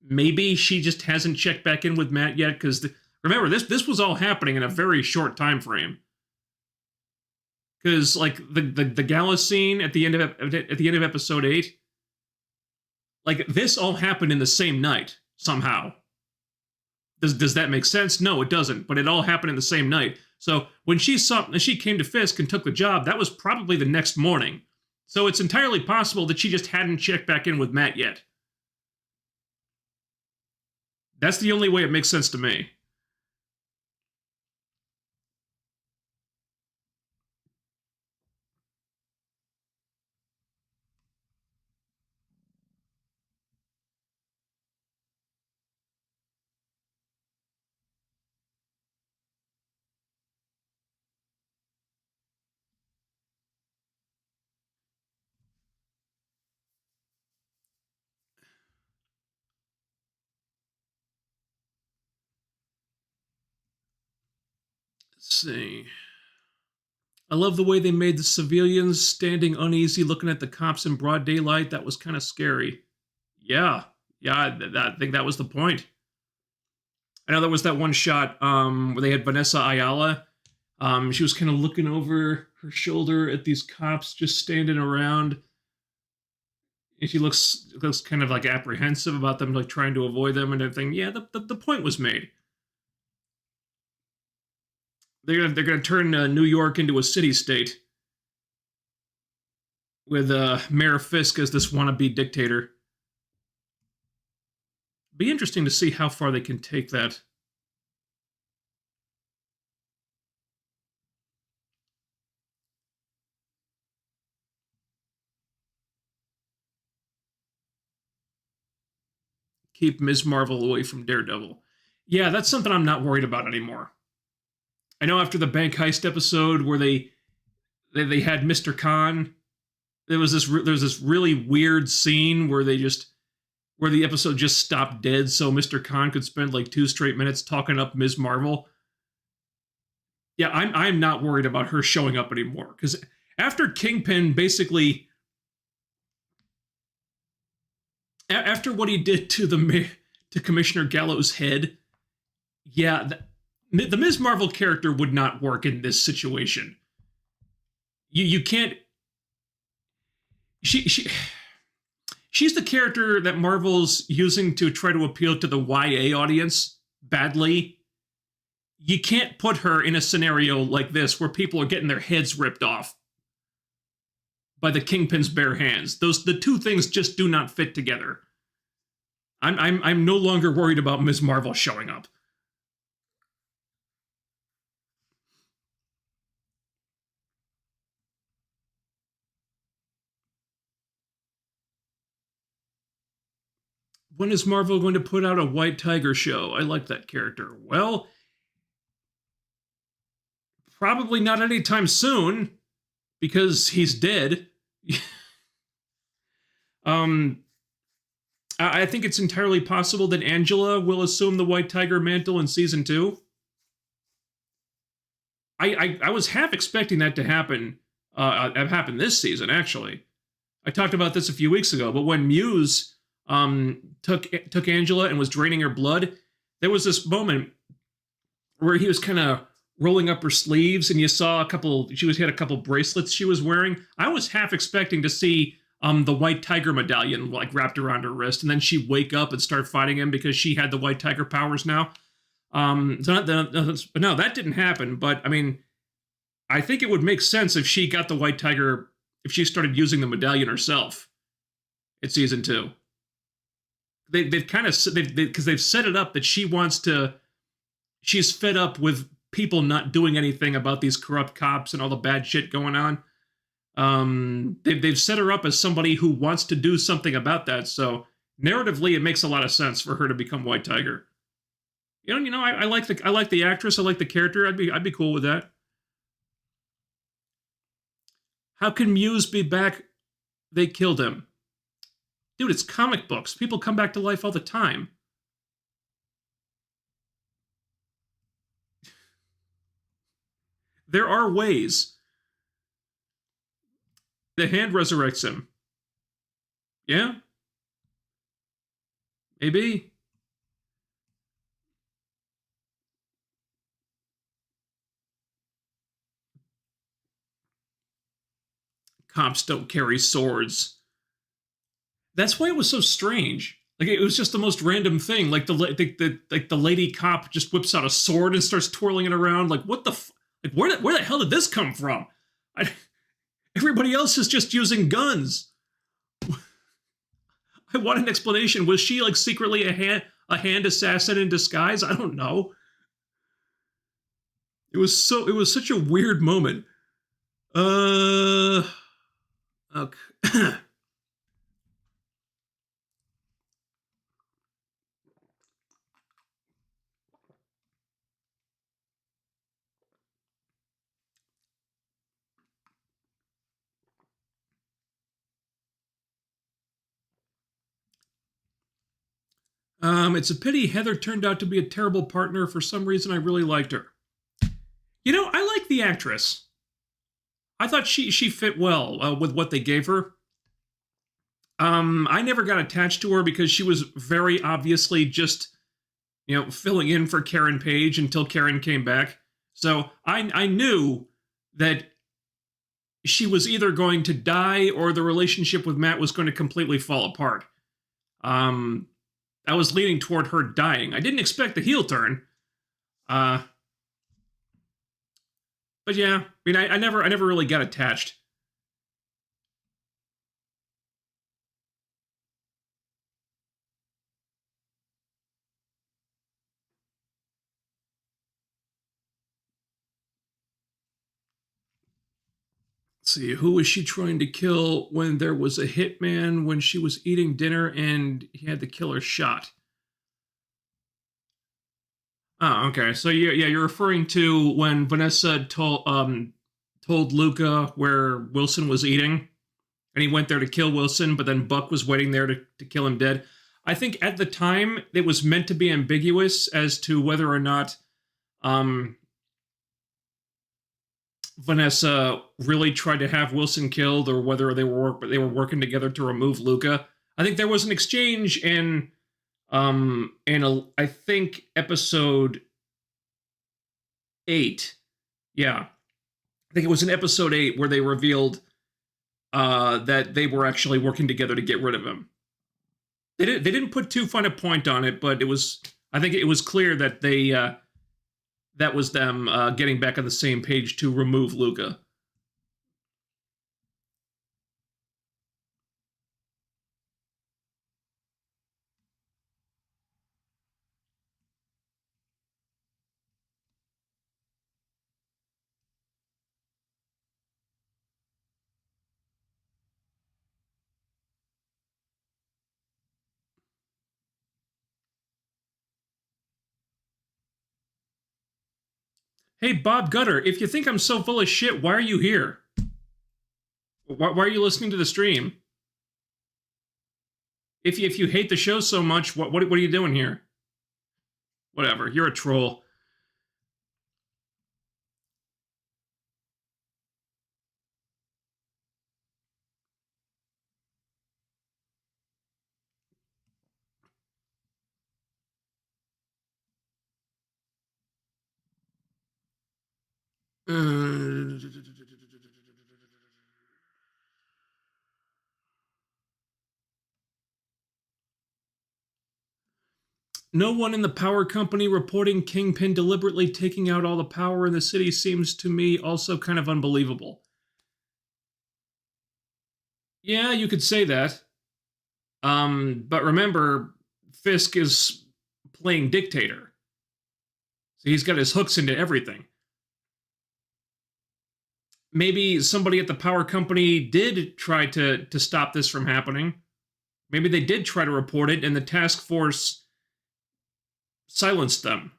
Maybe she just hasn't checked back in with Matt yet because remember this was all happening in a very short time frame. Because like the gala scene at the end of episode 8, like this all happened in the same night somehow. Does that make sense? No, it doesn't. But it all happened in the same night. So when she came to Fisk and took the job, that was probably the next morning. So it's entirely possible that she just hadn't checked back in with Matt yet. That's the only way it makes sense to me. Let's see. I love the way they made the civilians standing uneasy looking at the cops in broad daylight. That was kind of scary. Yeah. Yeah, I think that was the point. I know there was that one shot where they had Vanessa Ayala. She was kind of looking over her shoulder at these cops just standing around. And she looks kind of like apprehensive about them, like trying to avoid them and everything. Yeah, the point was made. They're gonna turn New York into a city state with Mayor Fisk as this wannabe dictator. Be interesting to see how far they can take that. Keep Ms. Marvel away from Daredevil. Yeah, that's something I'm not worried about anymore. I know after the bank heist episode where they had Mr. Khan, there was this really weird scene where the episode just stopped dead so Mr. Khan could spend like 2 straight minutes talking up Ms. Marvel. Yeah, I'm not worried about her showing up anymore because after Kingpin basically after what he did to Commissioner Gallo's head, yeah, the Ms. Marvel character would not work in this situation. You can't. She's the character that Marvel's using to try to appeal to the YA audience badly. You can't put her in a scenario like this where people are getting their heads ripped off by the Kingpin's bare hands. The two things just do not fit together. I'm no longer worried about Ms. Marvel showing up. When is Marvel going to put out a White Tiger show? I like that character. Well, probably not anytime soon because he's dead. I think it's entirely possible that Angela will assume the White Tiger mantle in season 2. I was half expecting that to happen. Have happened this season, actually. I talked about this a few weeks ago, but when Muse took Angela and was draining her blood, there was this moment where he was kind of rolling up her sleeves, and you saw she had a couple bracelets she was wearing. I was half expecting to see the White Tiger medallion like wrapped around her wrist, and then she'd wake up and start fighting him because she had the White Tiger powers now. But no, that didn't happen. But I mean, I think it would make sense if she got the White Tiger, if she started using the medallion herself in season 2. They've kind of because they've set it up that she's fed up with people not doing anything about these corrupt cops and all the bad shit going on. They've set her up as somebody who wants to do something about that. So narratively, it makes a lot of sense for her to become White Tiger. I like the actress. I like the character. I'd be cool with that. How can Muse be back? They killed him. Dude, it's comic books. People come back to life all the time. There are ways. The hand resurrects him. Yeah? Maybe. Cops don't carry swords. That's why it was so strange. Like it was just the most random thing. Like the lady cop just whips out a sword and starts twirling it around. Like what the like where the hell did this come from? Everybody else is just using guns. I want an explanation. Was she like secretly a hand assassin in disguise? I don't know. It was such a weird moment. Okay. It's a pity Heather turned out to be a terrible partner. For some reason, I really liked her. I like the actress. I thought she fit well with what they gave her. I never got attached to her because she was very obviously just, filling in for Karen Page until Karen came back. So I knew that she was either going to die or the relationship with Matt was going to completely fall apart. I was leaning toward her dying. I didn't expect the heel turn. But yeah, I never really got attached. Let's see, who was she trying to kill when there was a hitman when she was eating dinner and he had the killer shot? Oh, okay. So you're referring to when Vanessa told Luca where Wilson was eating, and he went there to kill Wilson, but then Buck was waiting there to kill him dead. I think at the time it was meant to be ambiguous as to whether or not Vanessa really tried to have Wilson killed or whether they were working together to remove Luca. I think there was an exchange in I think episode 8. Yeah. I think it was in episode 8 where they revealed that they were actually working together to get rid of him. They didn't put too fine a point on it, but I think it was clear that that was them getting back on the same page to remove Luca. Hey, Bob Gutter, if you think I'm so full of shit, why are you here? Why are you listening to the stream? If you hate the show so much, what are you doing here? Whatever, you're a troll. No one in the power company reporting Kingpin deliberately taking out all the power in the city seems to me also kind of unbelievable. Yeah, you could say that. But remember, Fisk is playing dictator. So he's got his hooks into everything. Maybe somebody at the power company did try to stop this from happening. Maybe they did try to report it, and the task force silenced them.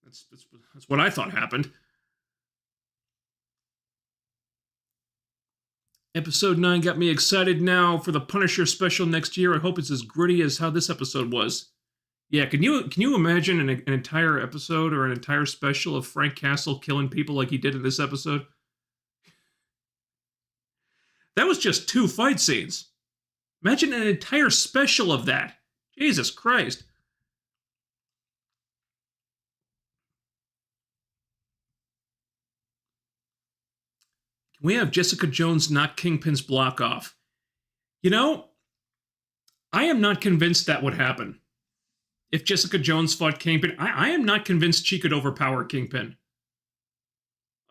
That's what I thought happened. Episode 9 got me excited now for the Punisher special next year. I hope it's as gritty as how this episode was. Yeah, can you imagine an entire episode or an entire special of Frank Castle killing people like he did in this episode? That was just 2 fight scenes. Imagine an entire special of that. Jesus Christ. Can we have Jessica Jones knock Kingpin's block off? You know, I am not convinced that would happen. If Jessica Jones fought Kingpin, I am not convinced she could overpower Kingpin.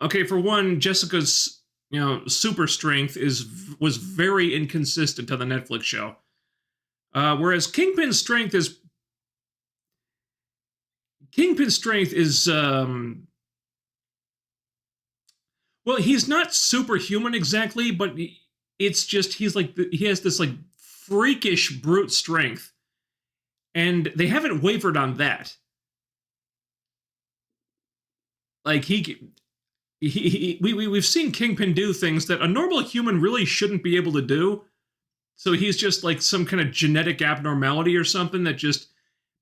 Okay, for one, Jessica's super strength was very inconsistent on the Netflix show, whereas Kingpin's strength is well, he's not superhuman exactly, but it's just he has this like freakish brute strength. And they haven't wavered on that. Like we've seen Kingpin do things that a normal human really shouldn't be able to do. So he's just like some kind of genetic abnormality or something that just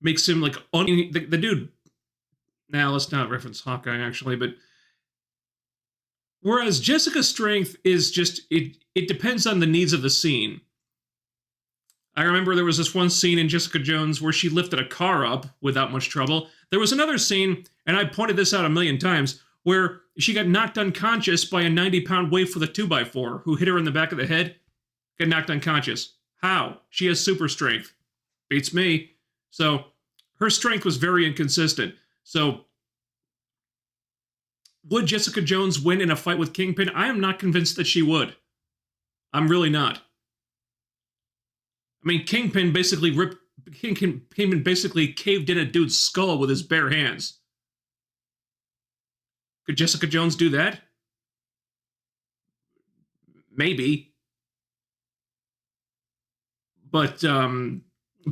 makes him like the dude. Now let's not reference Hawkeye actually, but whereas Jessica's strength is just it depends on the needs of the scene. I remember there was this one scene in Jessica Jones where she lifted a car up without much trouble. There was another scene, and I pointed this out a million times, where she got knocked unconscious by a 90-pound waif with a 2x4 who hit her in the back of the head. Got knocked unconscious. How? She has super strength. Beats me. So her strength was very inconsistent. So would Jessica Jones win in a fight with Kingpin? I am not convinced that she would. I'm really not. I mean, Kingpin basically caved in a dude's skull with his bare hands. Could Jessica Jones do that? Maybe. But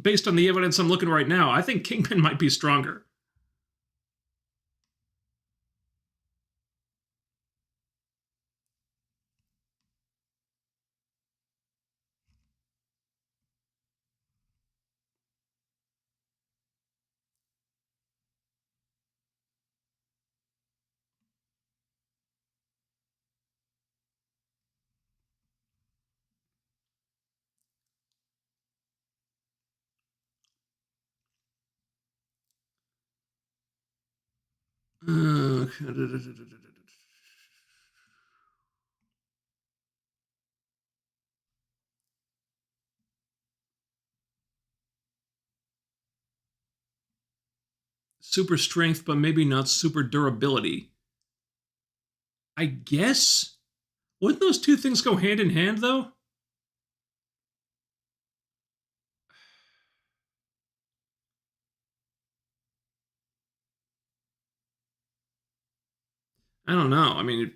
based on the evidence I'm looking right now, I think Kingpin might be stronger. Super strength, but maybe not super durability. I guess? Wouldn't those two things go hand in hand, though? I don't know. I mean,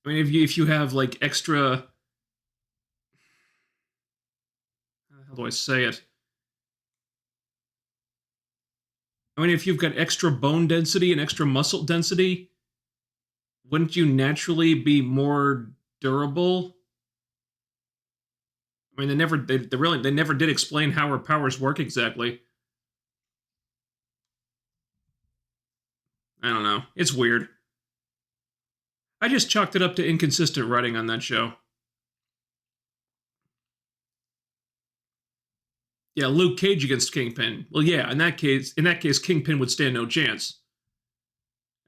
if you have like extra, how do I say it? I mean, if you've got extra bone density and extra muscle density, wouldn't you naturally be more durable? I mean, they never did explain how her powers work exactly. I don't know. It's weird. I just chalked it up to inconsistent writing on that show. Yeah, Luke Cage against Kingpin. Well, yeah, in that case, Kingpin would stand no chance.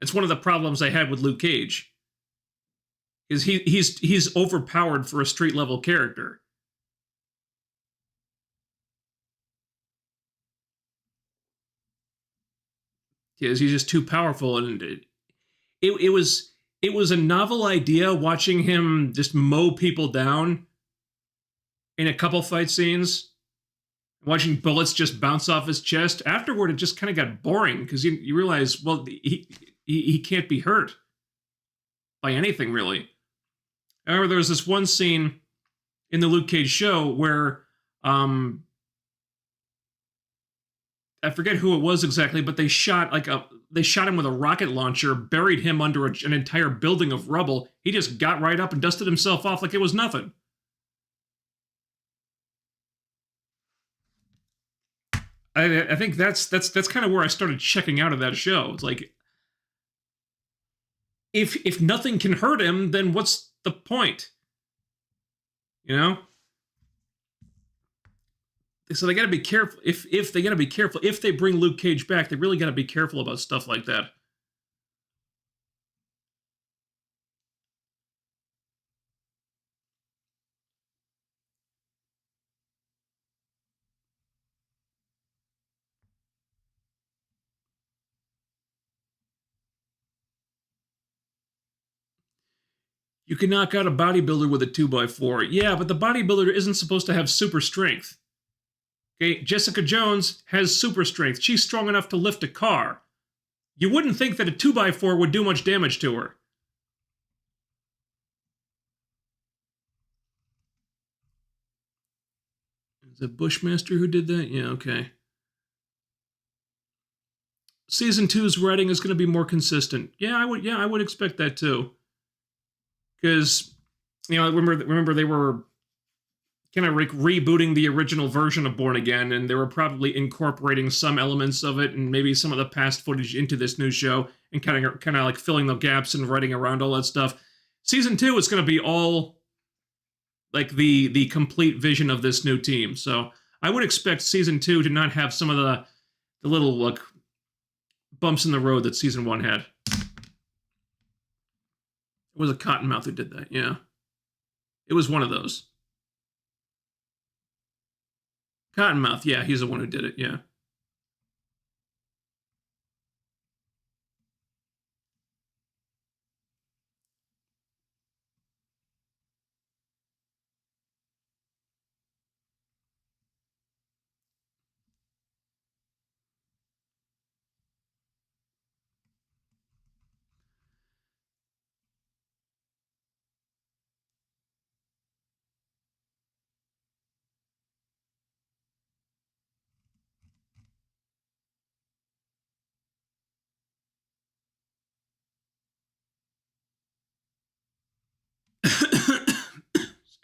It's one of the problems I had with Luke Cage. Is he's overpowered for a street level character. He's just too powerful, and it was a novel idea watching him just mow people down in a couple fight scenes. Watching bullets just bounce off his chest. Afterward, it just kind of got boring because you realize, well, he can't be hurt by anything, really. However, there was this one scene in the Luke Cage show where I forget who it was exactly, but they shot him with a rocket launcher, buried him under an entire building of rubble. He just got right up and dusted himself off like it was nothing. I think that's kind of where I started checking out of that show. It's like, if nothing can hurt him, then what's the point? You know? So they got to be careful. If they got to be careful, if they bring Luke Cage back, they really got to be careful about stuff like that. You can knock out a bodybuilder with a 2x4. Yeah, but the bodybuilder isn't supposed to have super strength. Okay, Jessica Jones has super strength. She's strong enough to lift a car. You wouldn't think that a 2x4 would do much damage to her. Is it Bushmaster who did that? Yeah, okay. Season 2's writing is going to be more consistent. Yeah, I would expect that too. Because, remember they were kind of rebooting the original version of Born Again, and they were probably incorporating some elements of it and maybe some of the past footage into this new show and kind of like filling the gaps and writing around all that stuff. Season 2 is going to be all like the complete vision of this new team. So I would expect Season 2 to not have some of the little like bumps in the road that Season 1 had. It was a Cottonmouth who did that, yeah. It was one of those. Cottonmouth, yeah, he's the one who did it, yeah.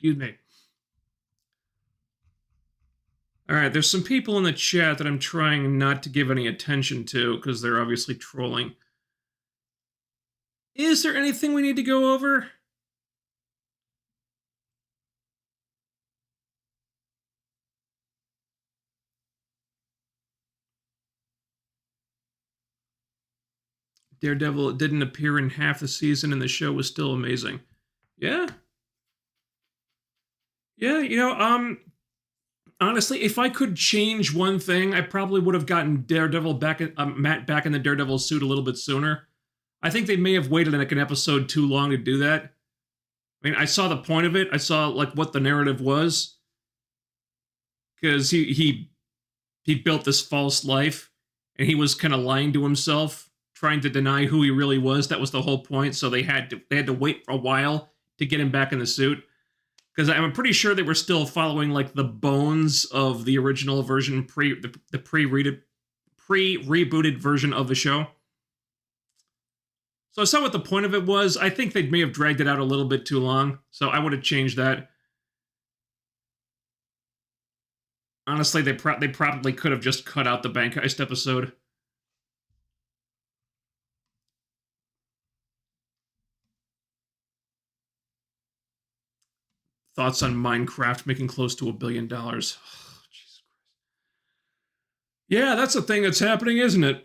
Excuse me. All right, there's some people in the chat that I'm trying not to give any attention to because they're obviously trolling. Is there anything we need to go over? Daredevil didn't appear in half the season and the show was still amazing. Yeah. Yeah, honestly, if I could change one thing, I probably would have gotten Daredevil back, Matt back in the Daredevil suit a little bit sooner. I think they may have waited like an episode too long to do that. I mean, I saw the point of it. I saw like what the narrative was, because he built this false life, and he was kind of lying to himself, trying to deny who he really was. That was the whole point. So they had to wait for a while to get him back in the suit. Because I'm pretty sure they were still following like the bones of the original version, the pre-rebooted version of the show. So I saw what the point of it was. I think they may have dragged it out a little bit too long, so I would have changed that. Honestly, they probably could have just cut out the bank heist episode. Thoughts on Minecraft making close to $1 billion. Oh, Jesus Christ. Yeah, that's a thing that's happening, isn't it?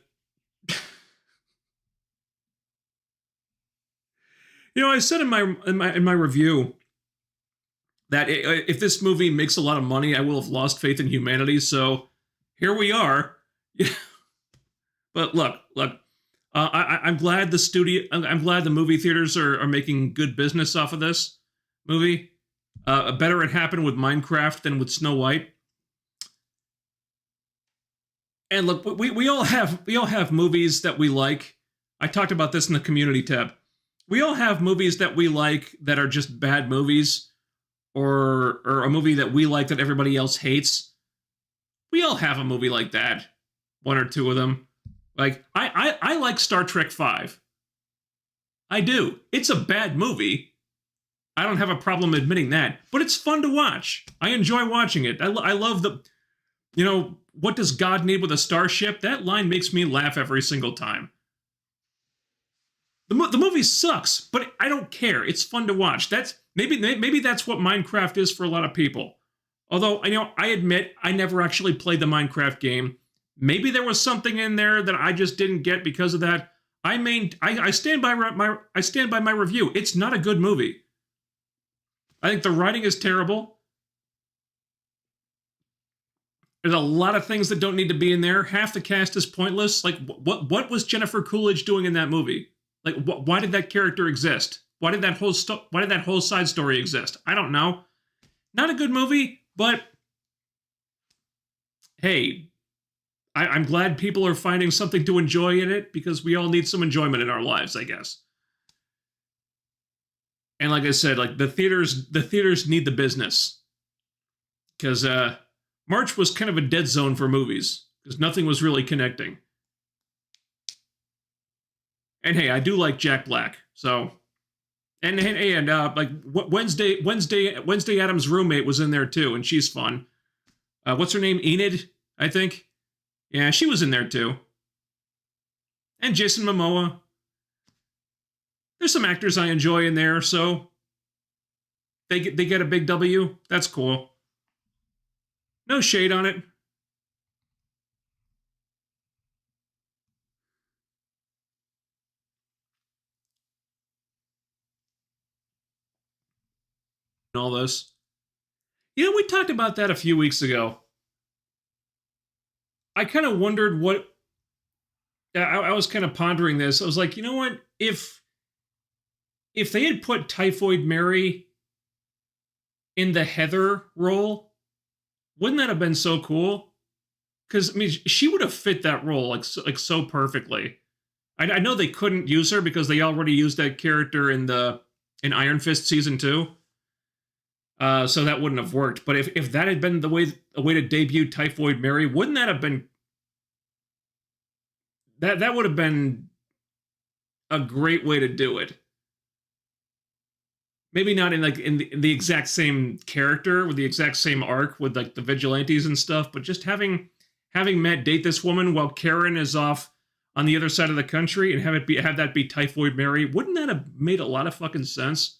I said in my review that if this movie makes a lot of money, I will have lost faith in humanity. So here we are. But look. I'm glad I'm glad the movie theaters are making good business off of this movie. Better it happened with Minecraft than with Snow White. And look, we all have movies that we like. I talked about this in the community tab. We all have movies that we like that are just bad movies, or a movie that we like that everybody else hates. We all have a movie like that, one or two of them. Like I like Star Trek V. I do. It's a bad movie. I don't have a problem admitting that, but it's fun to watch. I enjoy watching it. I love what does God need with a starship? That line makes me laugh every single time. The movie sucks, but I don't care. It's fun to watch. That's maybe that's what Minecraft is for a lot of people. Although I admit I never actually played the Minecraft game. Maybe there was something in there that I just didn't get because of that. I stand by my review. It's not a good movie. I think the writing is terrible. There's a lot of things that don't need to be in there. Half the cast is pointless. Like, what was Jennifer Coolidge doing in that movie? Like, why did that character exist? Why did that whole side story exist? I don't know. Not a good movie, but hey, I'm glad people are finding something to enjoy in it, because we all need some enjoyment in our lives, I guess. And like I said, like the theaters need the business, because March was kind of a dead zone for movies because nothing was really connecting. And hey, I do like Jack Black, so and like Wednesday Adams' roommate was in there too, and she's fun. What's her name? Enid, I think. Yeah, she was in there too. And Jason Momoa. There's some actors I enjoy in there, so they get a big W. That's cool. No shade on it. All this. We talked about that a few weeks ago. I kind of wondered what. I was kind of pondering this. I was like, you know what? If they had put Typhoid Mary in the Heather role, wouldn't that have been so cool? Because she would have fit that role like so perfectly. I know they couldn't use her because they already used that character in Iron Fist season 2. So that wouldn't have worked. But if that had been a way to debut Typhoid Mary, wouldn't that have been that would have been a great way to do it? Maybe not in the exact same character with the exact same arc with like the vigilantes and stuff, but just having Matt date this woman while Karen is off on the other side of the country and have that be Typhoid Mary, wouldn't that have made a lot of fucking sense?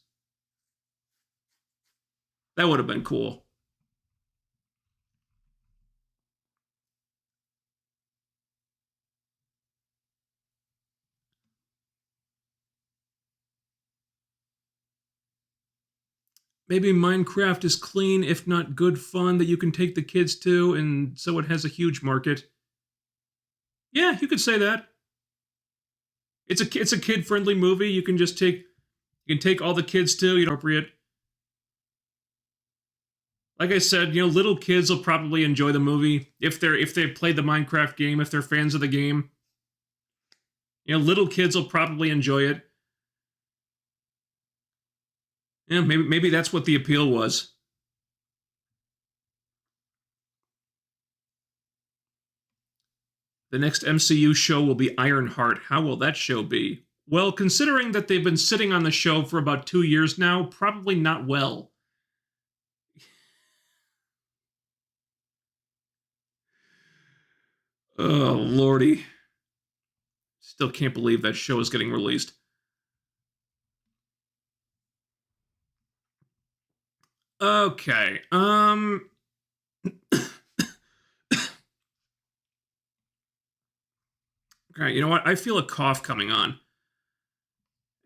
That would have been cool. Maybe Minecraft is clean, if not good fun, that you can take the kids to, and so it has a huge market. Yeah, you could say that. It's a kid friendly movie. You can take all the kids to. Appropriate. Like I said, little kids will probably enjoy the movie if they played the Minecraft game, if they're fans of the game. Little kids will probably enjoy it. Yeah, maybe that's what the appeal was. The next MCU show will be Ironheart. How will that show be? Well, considering that they've been sitting on the show for about 2 years now, probably not well. Oh, lordy. Still can't believe that show is getting released. Okay. Okay, you know what? I feel a cough coming on.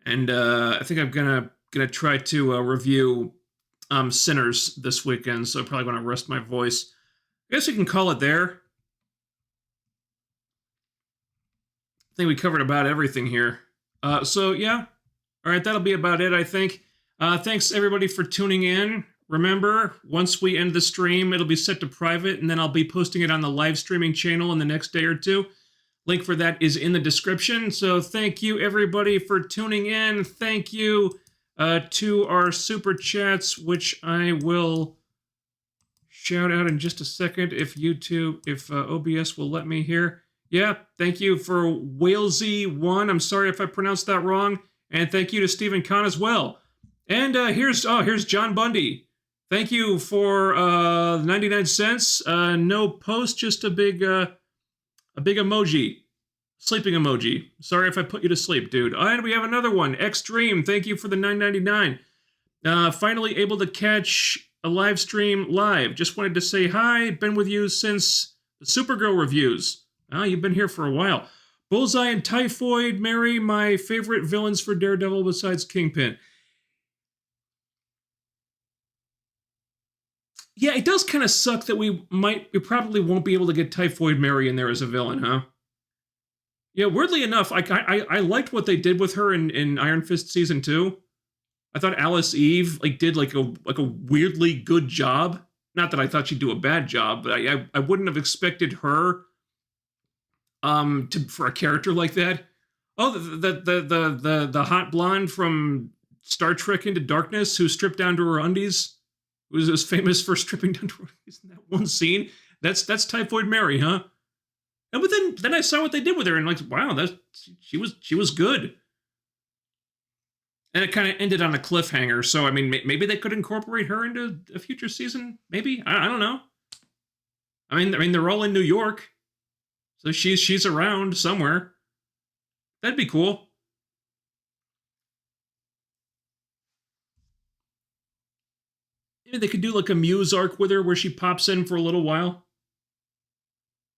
And I think I'm gonna try to review Sinners this weekend, so I probably want to rest my voice. I guess we can call it there. I think we covered about everything here. So yeah. All right, that'll be about it, I think. Thanks everybody for tuning in. remember, once we end the stream, it'll be set to private, and then I'll be posting it on the live streaming channel in the next day or two. Link for that is in the description. So thank you, everybody, for tuning in. Thank you to our super chats, which I will shout out in just a second if OBS will let me here. Yeah, thank you for Walesy1. I'm sorry if I pronounced that wrong. And thank you to Stephen Kahn as well. And here's John Bundy. Thank you for 99 cents. No post, just a big emoji. Sleeping emoji. Sorry if I put you to sleep, dude. And we have another one. Extreme. Thank you for the $9.99. Finally able to catch a live stream live. Just wanted to say hi. Been with you since the Supergirl reviews. You've been here for a while. Bullseye and Typhoid Mary, my favorite villains for Daredevil besides Kingpin. Yeah, it does kind of suck that we probably won't be able to get Typhoid Mary in there as a villain, huh? Yeah, weirdly enough, I liked what they did with her in Iron Fist Season 2. I thought Alice Eve did a weirdly good job. Not that I thought she'd do a bad job, but I wouldn't have expected her for a character like that. Oh, the hot blonde from Star Trek Into Darkness who stripped down to her undies, who was famous for stripping down to her undies in that one scene. That's Typhoid Mary, huh? And but then I saw what they did with her, and wow, she was good. And it kind of ended on a cliffhanger. So I mean, maybe they could incorporate her into a future season. Maybe I don't know. I mean, they're all in New York, so she's around somewhere. That'd be cool. Maybe they could do a Muse arc with her where she pops in for a little while.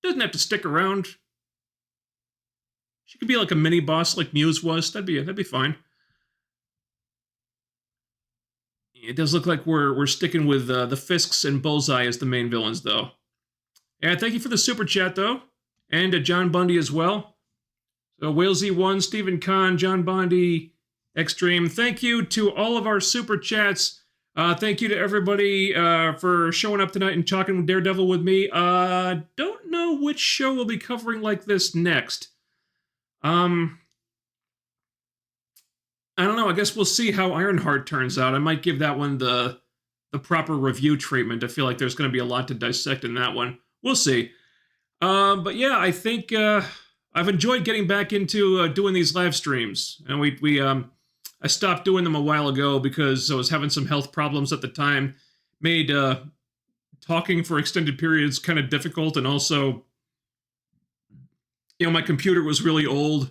Doesn't have to stick around. She could be a mini boss like Muse was. That'd be fine. It does look like we're sticking with the Fisks and Bullseye as the main villains, though. Yeah, thank you for the super chat, though, and John Bundy as well. So Walesy1, Stephen Kahn, John Bundy, Extreme. Thank you to all of our super chats. Thank you to everybody for showing up tonight and talking Daredevil with me. Don't know which show we'll be covering like this next. I don't know. I guess we'll see how Ironheart turns out. I might give that one the proper review treatment. I feel like there's going to be a lot to dissect in that one. We'll see. But yeah, I think I've enjoyed getting back into doing these live streams. And I stopped doing them a while ago because I was having some health problems at the time. Made talking for extended periods kind of difficult, and also, my computer was really old,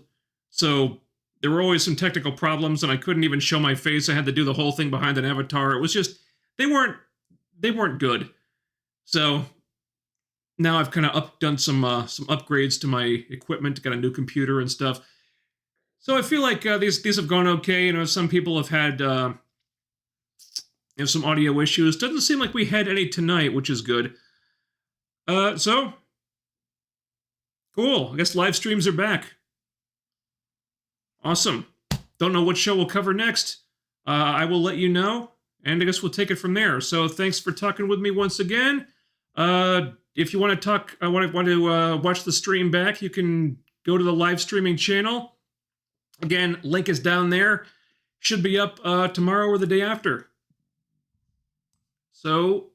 so there were always some technical problems, and I couldn't even show my face. I had to do the whole thing behind an avatar. It was just they weren't good. So now I've kind of done some upgrades to my equipment, got a new computer and stuff. So I feel like these have gone okay. Some people have had some audio issues. Doesn't seem like we had any tonight, which is good. So cool. I guess live streams are back. Awesome. Don't know what show we'll cover next. I will let you know, and I guess we'll take it from there. So thanks for talking with me once again. If you want to talk, want to watch the stream back, you can go to the live streaming channel. Again, link is down there. Should be up tomorrow or the day after. So,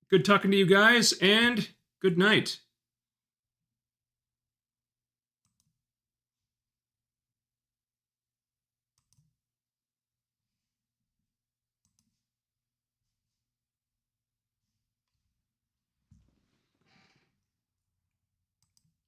good talking to you guys, and good night.